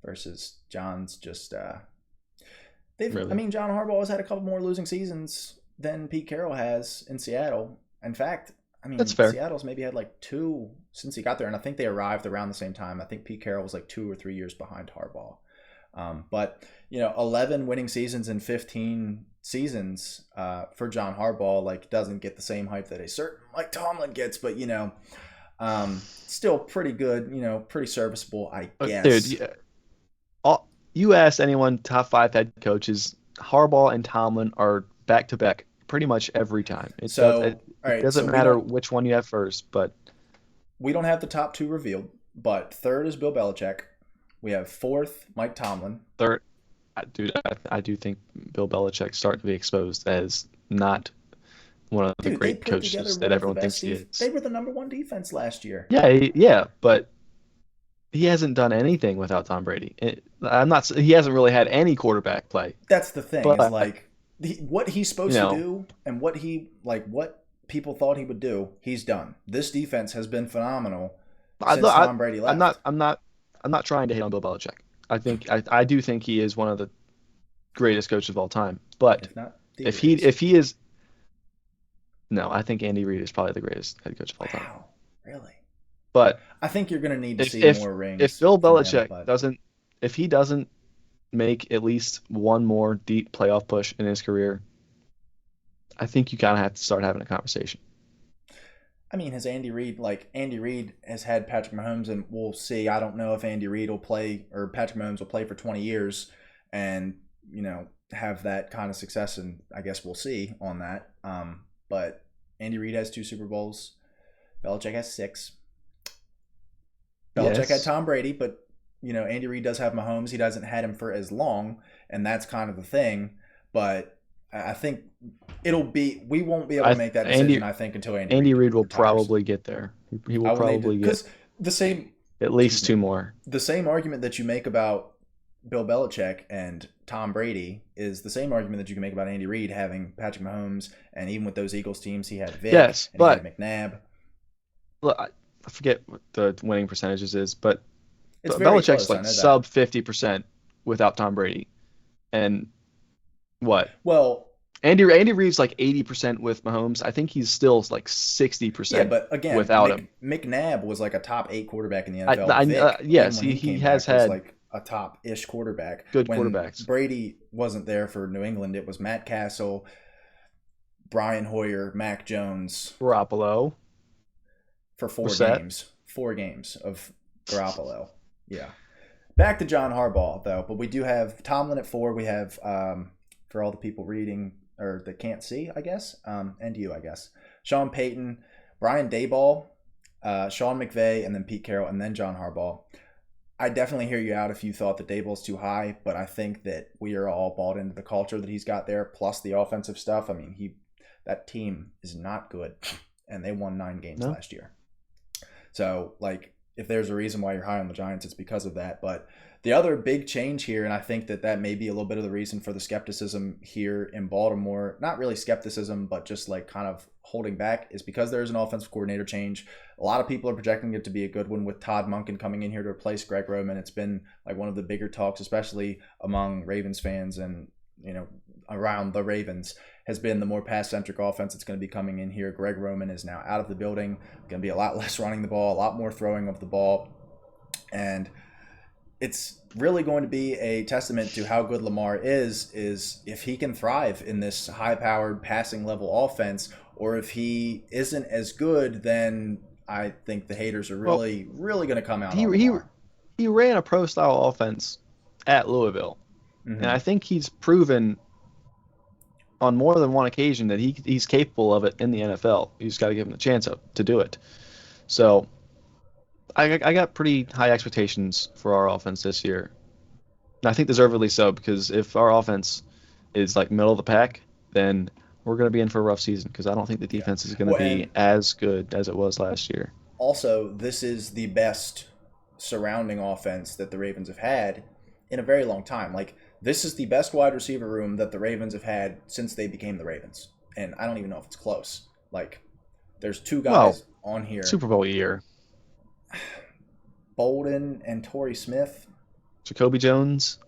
versus John's just Really? I mean, John Harbaugh has had a couple more losing seasons than Pete Carroll has in Seattle. In fact, I mean, That's fair. Seattle's maybe had like 2 since he got there, and I think they arrived around the same time. I think Pete Carroll was like 2 or 3 years behind Harbaugh. But 11 winning seasons in 15 seasons for John Harbaugh like doesn't get the same hype that a certain Mike Tomlin gets, but still pretty good, pretty serviceable, I guess. Dude, you ask anyone top 5 head coaches, Harbaugh and Tomlin are back to back pretty much every time. It doesn't matter which one you have first, but we don't have the top 2 revealed, but 3rd is Bill Belichick. We have 4th Mike Tomlin. 3rd, dude, I do think Bill Belichick's starting to be exposed as not one of the great coaches that everyone thinks he is. They were the number 1 defense last year. Yeah, but he hasn't done anything without Tom Brady. He hasn't really had any quarterback play. That's the thing. Is what he's supposed to do and what people thought he would do, he's done. This defense has been phenomenal since Tom Brady left. I'm not trying to hate on Bill Belichick. I do think he is one of the greatest coaches of all time. But if he is, no, I think Andy Reid is probably the greatest head coach of all time. Wow, really? But I think you're going to need to see more rings. If Bill Belichick doesn't make at least one more deep playoff push in his career, I think you kind of have to start having a conversation. I mean, Andy Reid has had Patrick Mahomes, and we'll see. I don't know if Andy Reid will play or Patrick Mahomes will play for 20 years and, have that kind of success, and I guess we'll see on that. But Andy Reid has 2 Super Bowls. Belichick has 6. Belichick had Tom Brady, but Andy Reid does have Mahomes. He doesn't had him for as long, and that's kind of the thing. But I think we won't be able to make that decision. I think until Andy Reid will probably get there. He will probably get at least 2 more. The same argument that you make about Bill Belichick and Tom Brady is the same argument that you can make about Andy Reid having Patrick Mahomes, and even with those Eagles teams, he had Vic and he had McNabb. Look, I forget what the winning percentages is, but Belichick's like sub 50% without Tom Brady. And what? Well, Andy Reid's like 80% with Mahomes. I think he's still like 60% but again, without him. McNabb was like a top 8 quarterback in the NFL. Yes, he has had like a top-ish quarterback. Good quarterbacks. Brady wasn't there for New England. It was Matt Castle, Brian Hoyer, Mac Jones. Garoppolo. For 4 games of Garoppolo. Yeah. Back to John Harbaugh, though. But we do have Tomlin at 4. We have, for all the people reading or that can't see, I guess, and you, I guess, Sean Payton, Brian Daboll, Sean McVay, and then Pete Carroll, and then John Harbaugh. I definitely hear you out if you thought that Daboll's too high, but I think that we are all bought into the culture that he's got there, plus the offensive stuff. I mean, that team is not good, and they won 9 games last year. So, if there's a reason why you're high on the Giants, it's because of that. But the other big change here, and I think that may be a little bit of the reason for the skepticism here in Baltimore, not really skepticism, but just kind of holding back, is because there's an offensive coordinator change. A lot of people are projecting it to be a good one with Todd Monken coming in here to replace Greg Roman. It's been one of the bigger talks, especially among Ravens fans and, around the Ravens, has been the more pass-centric offense that's going to be coming in here. Greg Roman is now out of the building. Going to be a lot less running the ball, a lot more throwing of the ball. And it's really going to be a testament to how good Lamar is if he can thrive in this high-powered passing level offense, or if he isn't as good, then I think the haters are Well, really, really going to come out he on he Lamar. he ran a pro style offense at Louisville, and Hmm. I think he's proven on more than one occasion that he's capable of it in the NFL. You just got to give him the chance to do it. So I got pretty high expectations for our offense this year. And I think deservedly so, because if our offense is like middle of the pack, then we're going to be in for a rough season, because I don't think the Yeah. defense is going to Well, be and as good as it was last year. also, this is the best surrounding offense that the Ravens have had in a very long time. Like, this is the best wide receiver room that the Ravens have had since they became the Ravens. And I don't even know if it's close. Like, there's two Well, guys on here, Super Bowl year, Bolden and Torrey Smith Jacoby Jones,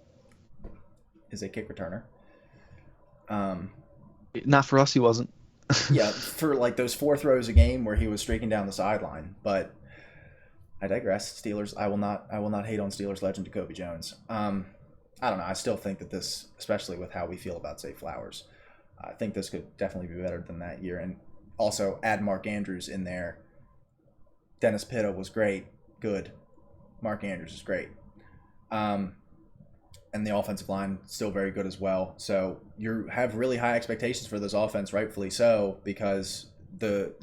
is a kick returner. Um, not for us, he wasn't. yeah, for like those four throws a game where he was streaking down the sideline. But I digress. Steelers. I will not hate on Steelers legend Jacoby Jones. I don't know. I still think that this, especially with how we feel about Zay Flowers, I think this could definitely be better than that year. And also add Mark Andrews in there. Dennis Pitta was great, good. Mark Andrews is great. Um, and the offensive line still very good as well. So you have really high expectations for this offense, rightfully so, because the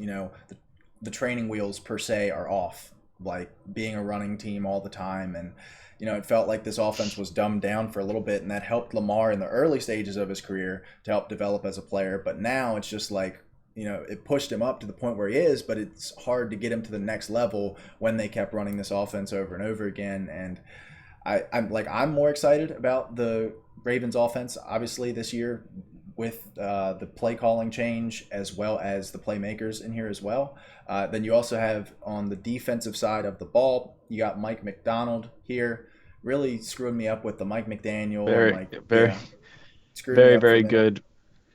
training wheels per se are off. Like being a running team all the time, and it felt like this offense was dumbed down for a little bit, and that helped Lamar in the early stages of his career to help develop as a player. But now it's just like it pushed him up to the point where he is, but it's hard to get him to the next level when they kept running this offense over and over again. And I'm more excited about the Ravens offense, obviously, this year with the play calling change as well as the playmakers in here as well. Then you also have on the defensive side of the ball, you got Mike McDonald here, really screwing me up with the Mike McDaniel and Very, like very, screwed me very, up for a very minute. good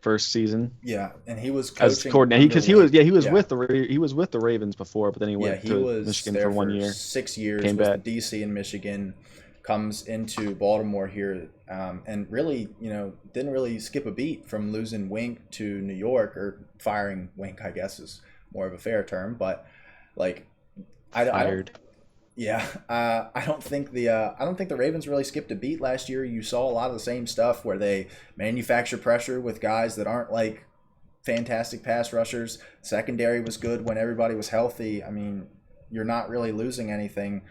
first season Yeah, and he was as coaching coordinator. under Because he was Yeah. with the Ravens before, but then he Yeah, went he to was Michigan for there one for year, 6 years, came was the back. DC in Michigan, comes into Baltimore here, and really, didn't really skip a beat from losing Wink to New York, or firing Wink, I guess is more of a fair term. But like, I don't, Fired. yeah, I don't think the Ravens really skipped a beat last year. You saw a lot of the same stuff where they manufacture pressure with guys that aren't like fantastic pass rushers. Secondary was good when everybody was healthy. I mean, you're not really losing anything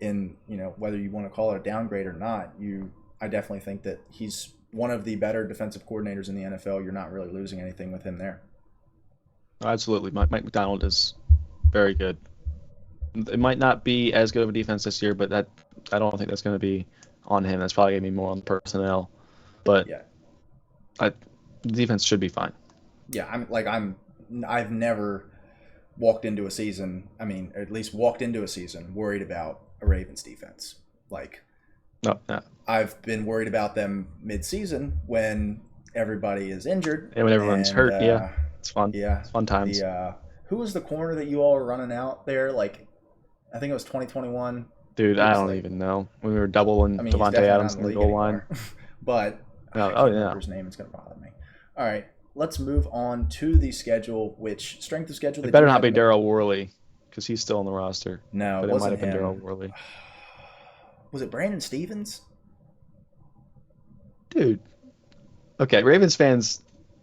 in, whether you want to call it a downgrade or not. I definitely think that he's one of the better defensive coordinators in the NFL. You're not really losing anything with him there. Absolutely. Mike McDonald is very good. It might not be as good of a defense this year, but I don't think that's going to be on him. That's probably going to be more on the personnel. But Yeah. I, the defense should be fine. Yeah, I've never walked into a season, I mean, at least walked into a season worried about a Ravens defense. Like, No, yeah. I've been worried about them mid-season when everybody is injured, And when everyone's and hurt, yeah, it's fun. yeah, It's fun times. who was the corner that you all were running out there? Like, I think it was 2021. Dude, It I was don't like, even know. When we were doubling I mean, he's Devontae definitely not Adams in in the the league goal line. anymore. But No, I oh can't yeah. remember his name. It's gonna bother me. All right, let's move on to the schedule. Which strength of schedule? It They better do not have be Daryl Worley, because he's still on the roster. No, it But it might wasn't have been Daryl him. Worley. Was it Brandon Stevens? Dude. Okay, Ravens fans,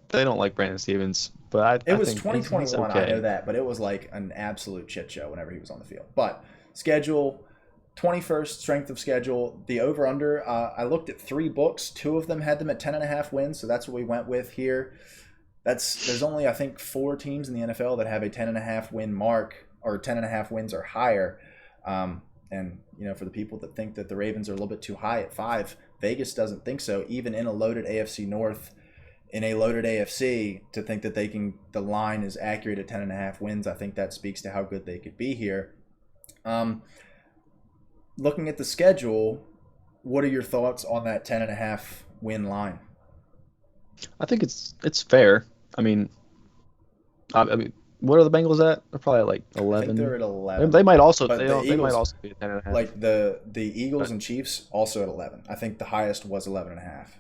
they don't like Brandon Stevens, but It I was think he's 2021. I know okay. that, but it was like an absolute shit show whenever he was on the field. But schedule, 21st strength of schedule. The over under. I looked at three books. Two of them had them at 10.5 wins, so that's what we went with here. There's only, I think, four teams in the NFL that have a 10.5 win mark, or 10.5 wins or higher. And for the people that think that the Ravens are a little bit too high at 5, Vegas doesn't think so. Even in a loaded AFC North, in a loaded AFC, to think that the line is accurate at 10.5 wins, I think that speaks to how good they could be here. Looking at the schedule, what are your thoughts on that 10.5 win line? I think it's fair. I mean, What are the Bengals at? They're probably at like I think they're 11. at They 11, might also but the they might Eagles, also be at 10.5. like the Eagles But and Chiefs, also at 11. I think the highest was 11 and a half.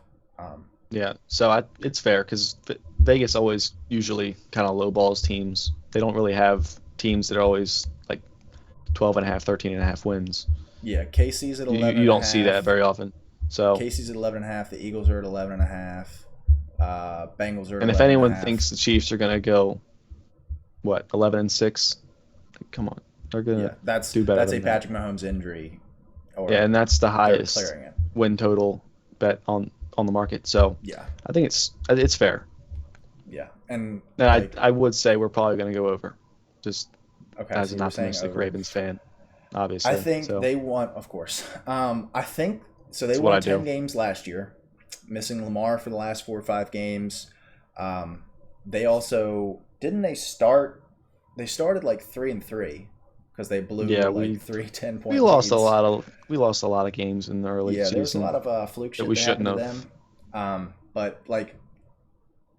yeah, so it's fair because Vegas always usually kind of lowballs teams. They don't really have teams that are always like 12.5, 13.5 wins. Yeah, KC's at You 11 and a don't see that half. very often. So, Casey's at 11 and a half. The Eagles are at 11 and a half. Bengals are at and if 11 and a anyone half. thinks the Chiefs are gonna go what 11-6, come on, they're gonna Yeah, that's do better that's a than that. Patrick Mahomes injury, Yeah, or and that's the they're highest clearing it. win total bet on the market. So Yeah, I think it's fair. yeah, and And I like I would say we're probably gonna go over, just okay, as so an you were saying optimistic over. Ravens fan, I obviously. think So they won, of course. I think so. They that's what won I 10 do. games last year, missing Lamar for the last 4 or 5 games. Um, they also didn't they start. They started like 3-3 because they blew Yeah, like we three 10 we point lost a leads. lot of we lost a lot of games in the early Yeah, there was a lot season of fluke that shit we that shouldn't happened to have. them. But like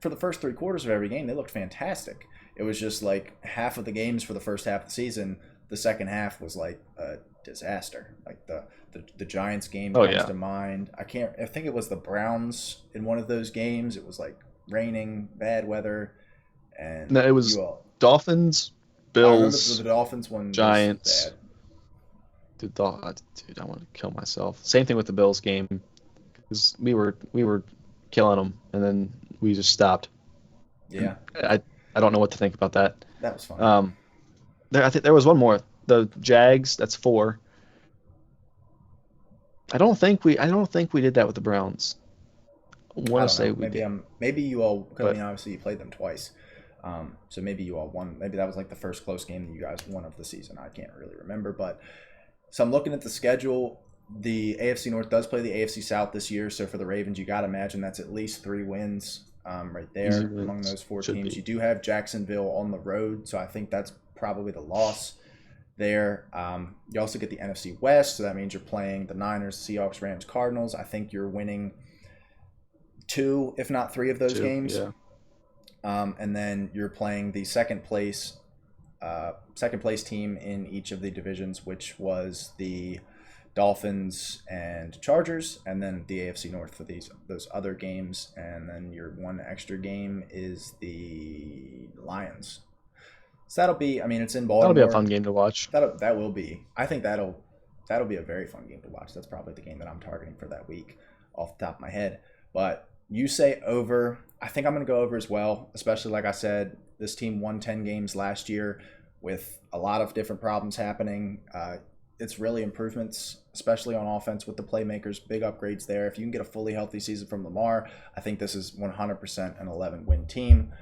for the first 3 quarters of every game, they looked fantastic. It was just like half of the games for the first half of the season. The second half was like a disaster. Like the Giants game Oh comes yeah. to mind. I can't. I think it was the Browns in one of those games. It was like raining, bad weather, No, and it was you all. Dolphins, I remember the Bills, Dolphins one was Giants. bad. Dude, I want to kill myself. Same thing with the Bills game because we were killing them and then we just stopped. And Yeah, I don't know what to think about that. that was funny. Um, I think there was one more. The Jags, that's four. I don't think we did that with the Browns. I I want to don't say know. we did, Maybe you all. Because I but mean, obviously you played them twice. So maybe you all won. Maybe that was like the first close game that you guys won of the season. I can't really remember. But so I'm looking at the schedule. The AFC North does play the AFC South this year. So for the Ravens, you got to imagine that's at least 3 wins right easy there among wins those four should teams. You be. do have Jacksonville on the road. So I think that's probably the loss there. You also get the NFC West. So that means you're playing the Niners, Seahawks, Rams, Cardinals. I think you're winning two, if not three of those Too. games. Yeah. And then you're playing the second place team in each of the divisions, which was the Dolphins and Chargers, and then the AFC North for those other games. And then your one extra game is the Lions. So that'll be. I mean, it's in That'll be a fun Baltimore. game to watch. That will be. I think that'll be a very fun game to watch. That's probably the game that I'm targeting for that week, off the top of my head. But you say over. I think I'm going to go over as well, especially like I said, this team won 10 games last year with a lot of different problems happening. It's really improvements, especially on offense with the playmakers, big upgrades there. If you can get a fully healthy season from Lamar, I think this is 100% an 11-win team.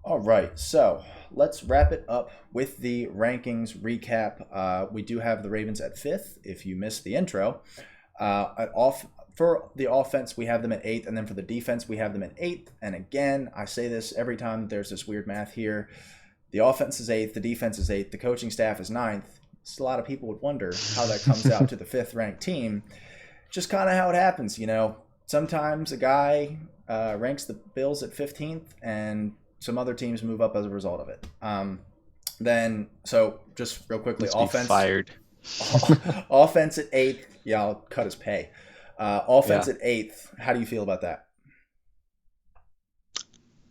All right, so let's wrap it up with the rankings recap. We do have the Ravens at 5th, if you missed the intro. For the offense, we have them at 8th, and then for the defense, we have them at 8th. And again, I say this every time there's this weird math here. The offense is 8th, the defense is 8th, the coaching staff is 9th. Just a lot of people would wonder how that comes out to the 5th-ranked team. Just kind of how it happens, you know. Sometimes a guy ranks the Bills at 15th, and some other teams move up as a result of it. So just real quickly, Let's be fired. offense at 8th. Yeah, I'll cut his pay. Offense Yeah, at 8th. How do you feel about that?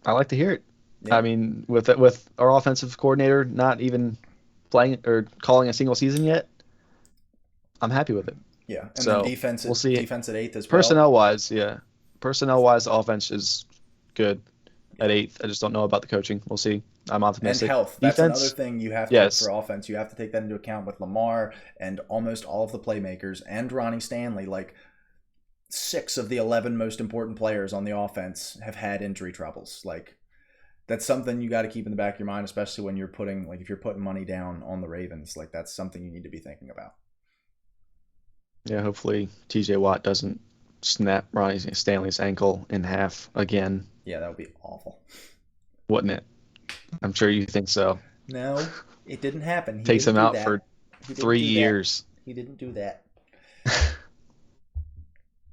I like to hear it. I Yeah, mean, with our offensive coordinator not even playing or calling a single season yet, I'm happy with it. yeah. And then So we'll see. defense at 8th as well. Personnel wise, yeah. Personnel wise, the offense is good at Yeah. eighth. I just don't know about the coaching. We'll see. I'm And optimistic. health. That's another Defense, thing you have to for yes. offense. You have to take that into account with Lamar and almost all of the playmakers and Ronnie Stanley. Like 6 of the 11 most important players on the offense have had injury troubles. Like that's something you got to keep in the back of your mind, especially when you're putting if you're putting money down on the Ravens. Like that's something you need to be thinking about. Yeah, hopefully TJ Watt doesn't snap Ronnie Stanley's ankle in half again, Yeah, that would be awful. wouldn't it? I'm sure you think so. No, it didn't happen. He Takes didn't him do out for that. He didn't three do that. years. He didn't do that.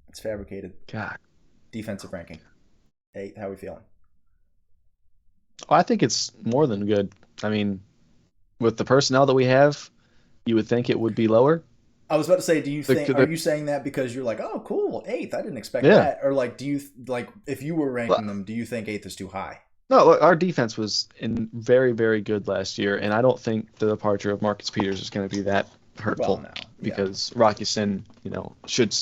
It's fabricated. God, Defensive ranking. 8th. How are we feeling? Oh, I think it's more than good. I mean, with the personnel that we have, you would think it would be lower. I was about to say, do you The, think, are the, you saying that because you're like, oh, cool, eighth? I didn't expect yeah. that. Or like, do you, like, if you were Well, ranking them, do you think eighth is too high? no, look, our defense was in very, very good last year, and I don't think the departure of Marcus Peters is going to be that Well, hurtful no. Yeah. because Rocky Sin, should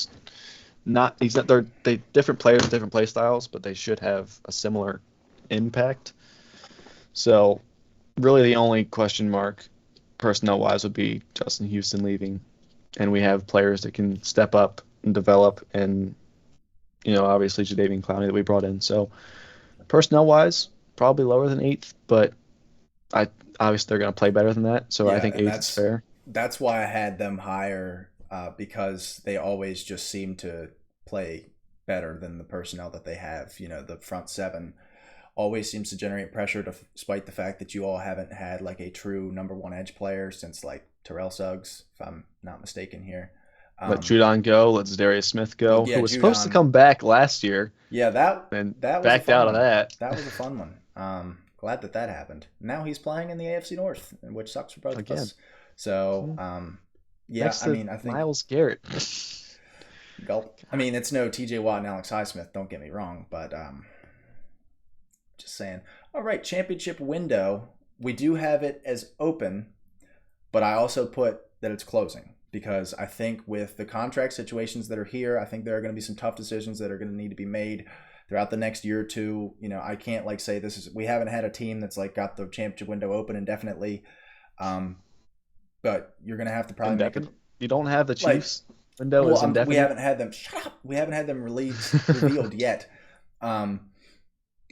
not. He's not. They different players with different play styles, but they should have a similar impact. So, really, the only question mark personnel wise would be Justin Houston leaving, and we have players that can step up and develop, and obviously Jadeveon Clowney that we brought in. So personnel wise, probably lower than eighth, but I obviously they're going to play better than that. So I Yeah. think And eighth is fair. that's why I had them higher, because they always just seem to play better than the personnel that they have. The front seven always seems to generate pressure, despite the fact that you all haven't had like a true number one edge player since like Terrell Suggs, if I'm not mistaken here. Let Um, Judon go. Let Darius Smith go, who yeah, was supposed to Judon. come back last year Yeah, and that was a backed fun out of one. that. That was a fun one. Glad that happened. Now he's playing in the AFC North, which sucks for both of Again. us. So, Hmm. yeah, Next I to mean, I think Miles Garrett. gulp. I mean, it's no T.J. Watt and Alex Highsmith. Don't get me wrong, but just saying. All right, championship window. We do have it as open, but I also put that it's closing because I think with the contract situations that are here, I think there are going to be some tough decisions that are going to need to be made throughout the next year or two. I can't like say we haven't had a team that's like got the championship window open indefinitely. Um, but you're going to have to probably make a Indefinite. You don't have the like, Chiefs window well, is we indefinite. haven't had them. Shut up. We haven't had them revealed yet. Um,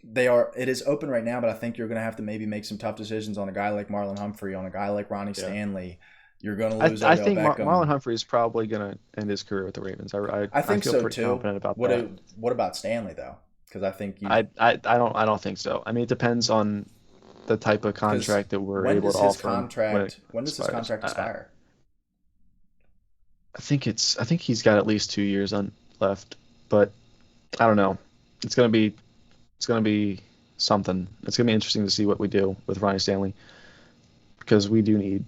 it is open right now, but I think you're going to have to maybe make some tough decisions on a guy like Marlon Humphrey, on a guy like Ronnie Yeah. Stanley. You're going to I lose I Odell think Marlon Beckham. Humphrey is probably going to end his career with the Ravens. I I think feel so pretty too. confident about that. What about Stanley though? Because I think I don't think so. I mean, it depends on the type of because contract that we're able to offer him when it when does his expires. contract expire? I think he's got at least 2 years left, but I don't know. It's gonna be something. It's gonna be interesting to see what we do with Ronnie Stanley because we do need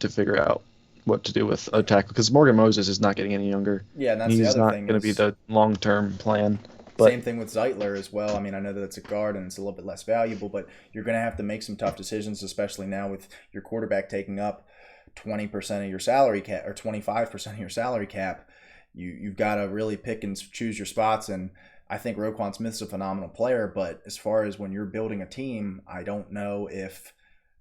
to figure out what to do with a tackle because Morgan Moses is not getting any younger. Yeah, and that's the He's other not thing going to be is the long-term plan. But same thing with Zeitler as well. I mean, I know that it's a guard and it's a little bit less valuable, but you're going to have to make some tough decisions, especially now with your quarterback taking up 20% of your salary cap or 25% of your salary cap. You've got to really pick and choose your spots. And I think Roquan Smith's a phenomenal player, but as far as when you're building a team, I don't know if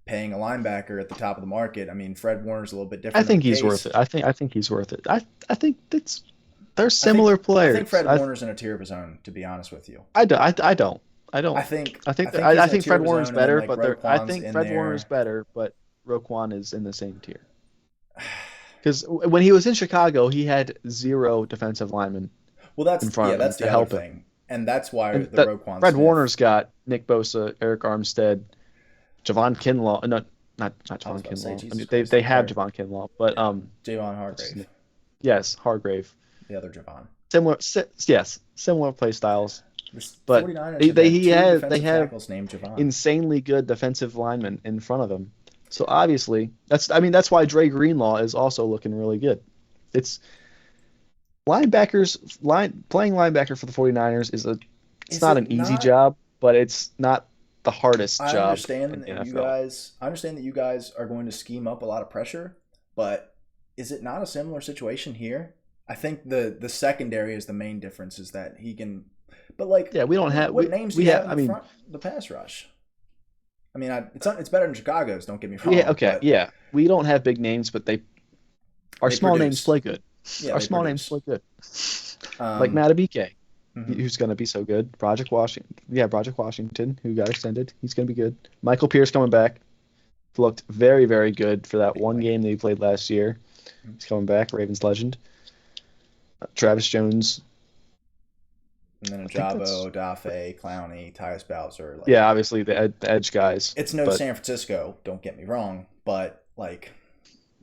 paying a linebacker at the top of the market. I mean, Fred Warner's a little bit I different of a think he's worth case. it. I think he's worth it. I think they're I think similar I think players. Fred Warner's in a tier of his own, to be honest with you. I don't. I don't. I think he's I in a think tier Fred of his Warner's own, and then better, like but I Roquan's think in Fred Warner's there. better, but Roquan is in the same tier. Because when he was in Chicago, he had zero defensive linemen Well, in front of him that's to the other help him. thing, and that's why And the that Roquan Fred Smith. Warner's got Nick Bosa, Eric Armstead, Javon Kinlaw. No, not I was Javon about to say, Kinlaw. I mean, Jesus Christ, they have Hargrave. Javon Kinlaw, but Yeah, Javon what's his name? Hargrave, Yes, Hargrave. the other Javon. Yes, similar play styles. The But 49ers have had two they defensive have tackles named Javon. insanely good defensive linemen in front of him. So obviously, that's why Dre Greenlaw is also looking really good. It's playing linebacker for the 49ers it's Is not it an easy not? job, but it's not the hardest job in the NFL. I understand that you guys are going to scheme up a lot of pressure, but is it not a similar situation here? I think the secondary is the main difference is that he can, but like Yeah, we don't have what names do we you have have in I mean, the pass rush? I mean, it's better than Chicago's. Don't get me yeah, wrong, okay, but yeah. We don't have big names, but our they small names produce. play good. Yeah, Our they small names produce. play good. Like Um, Matabike, mhm. who's going to be so good. Project Washington, who got extended. He's going to be good. Michael Pierce coming back. Looked very, very good for that one Bailey. game that he played last year. Mhm. He's coming back, Ravens legend. Travis Jones. And then I think Ajabo, that's Dafe, Clowney, Tyus Bowser. Like, yeah, obviously the edge guys, it's no but San Francisco. Don't get me wrong, but like,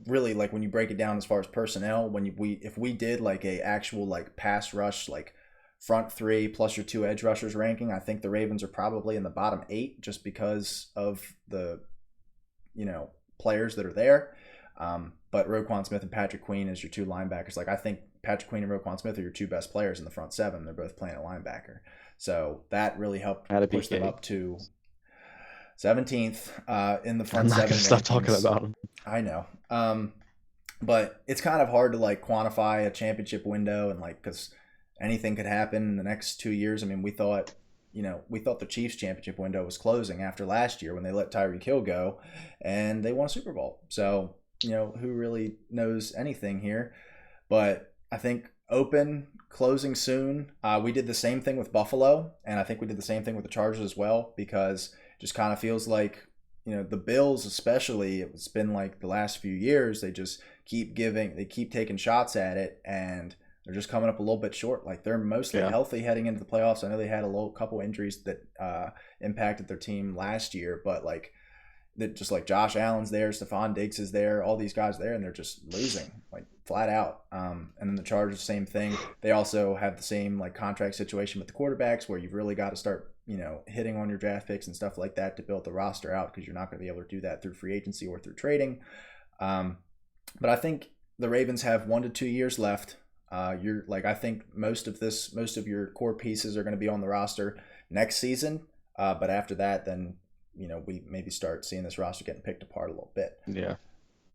really, like when you break it down as far as personnel, if we did like a actual like pass rush like front three plus your two edge rushers ranking, I think the Ravens are probably in the bottom 8 just because of the, players that are there. But Roquan Smith and Patrick Queen as your two linebackers. Like, I think Patrick Queen and Roquan Smith are your two best players in the front 7. They're both playing a linebacker. So that really helped push them up to 17th in the front 7. I'm not going to stop talking about them. I know. But it's kind of hard to quantify a championship window and because anything could happen in the next 2 years. I mean, we thought the Chiefs championship window was closing after last year when they let Tyreek Hill go and they won a Super Bowl. So, who really knows anything here? But I think open, closing soon. We did the same thing with Buffalo, and I think we did the same thing with the Chargers as well, because it just kind of feels like, the Bills especially, it's been like the last few years, they just keep taking shots at it, and they're just coming up a little bit short. Like, they're mostly healthy heading into the playoffs. I know they had a couple injuries that impacted their team last year, but just like Josh Allen's there, Stephon Diggs is there, all these guys there, and they're just losing flat out. And then the Chargers, same thing. They also have the same contract situation with the quarterbacks, where you've really got to start hitting on your draft picks and stuff like that to build the roster out, because you're not going to be able to do that through free agency or through trading. But I think the Ravens have 1 to 2 years left. I think most of your core pieces are going to be on the roster next season. But after that, then we maybe start seeing this roster getting picked apart a little bit. Yeah.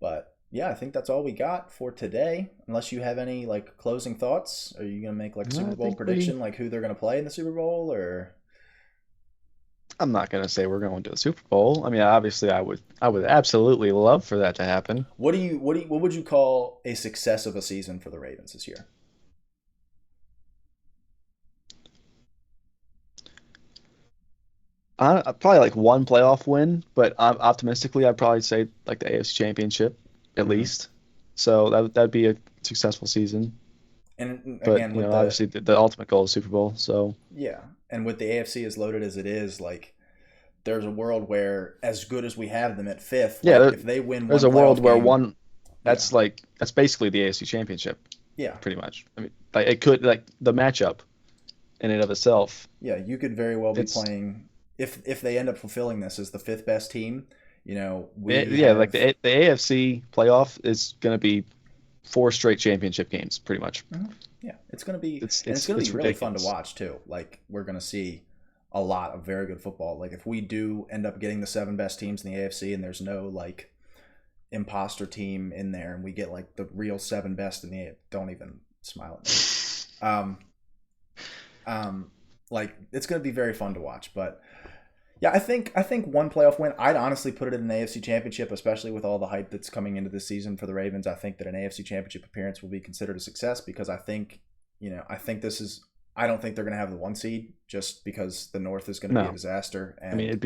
But yeah, I think that's all we got for today. Unless you have any closing thoughts, are you gonna make a Super Bowl prediction, who they're gonna play in the Super Bowl, or? I'm not gonna say we're going to the Super Bowl. I mean, obviously, I would absolutely love for that to happen. What would you call a success of a season for the Ravens this year? Probably one playoff win, but optimistically, I'd probably say the AFC Championship at least. So that'd be a successful season. And but again, obviously the ultimate goal is Super Bowl. So yeah, and with the AFC as loaded as it is, there's a world where, as good as we have them at 5th, if they win, there's a world where that's basically the AFC Championship. Yeah, pretty much. I mean, it could the matchup in and of itself. Yeah, you could very well be playing. If they end up fulfilling this as the 5th best team, the AFC playoff is going to be 4 straight championship games, pretty much. Mm-hmm. Yeah, it's going to be really fun to watch too. We're going to see a lot of very good football. If we do end up getting the 7 best teams in the AFC, and there's no imposter team in there, and we get the real 7 best in the AFC, don't even smile at me. It's going to be very fun to watch, but. Yeah, I think one playoff win, I'd honestly put it in an AFC Championship, especially with all the hype that's coming into this season for the Ravens. I think that an AFC Championship appearance will be considered a success, because I think I don't think they're going to have the 1 seed, just because the North is going to be a disaster. And, it'd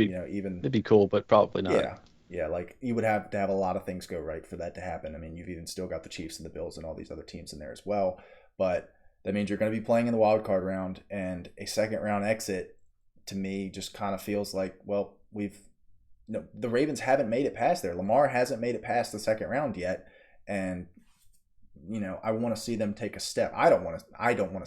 be cool, but probably not. Yeah, you would have to have a lot of things go right for that to happen. I mean, you've even still got the Chiefs and the Bills and all these other teams in there as well. But that means you're going to be playing in the wild card round, and a second round exit, to me, just kind of feels the Ravens haven't made it past there. Lamar hasn't made it past the second round yet, and I want to see them take a step. I don't want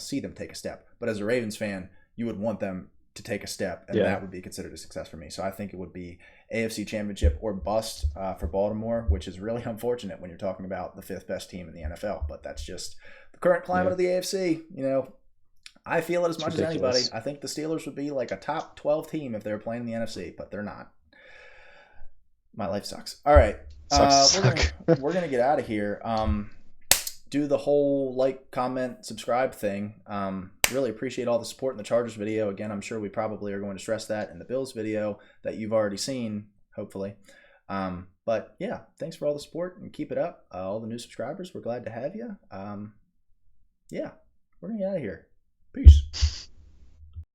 to see them take a step, but as a Ravens fan, you would want them to take a step, and that would be considered a success for me. So I think it would be AFC Championship or bust for Baltimore, which is really unfortunate when you're talking about the 5th best team in the NFL. But that's just the current climate of the AFC. I feel it as much as anybody. I think the Steelers would be a top 12 team if they were playing in the NFC, but they're not. My life sucks. All right. We're going to get out of here. Do the whole comment, subscribe thing. Really appreciate all the support in the Chargers video. Again, I'm sure we probably are going to stress that in the Bills video that you've already seen, hopefully. But yeah, thanks for all the support, and keep it up. All the new subscribers, we're glad to have you. Yeah, we're going to get out of here. Peace.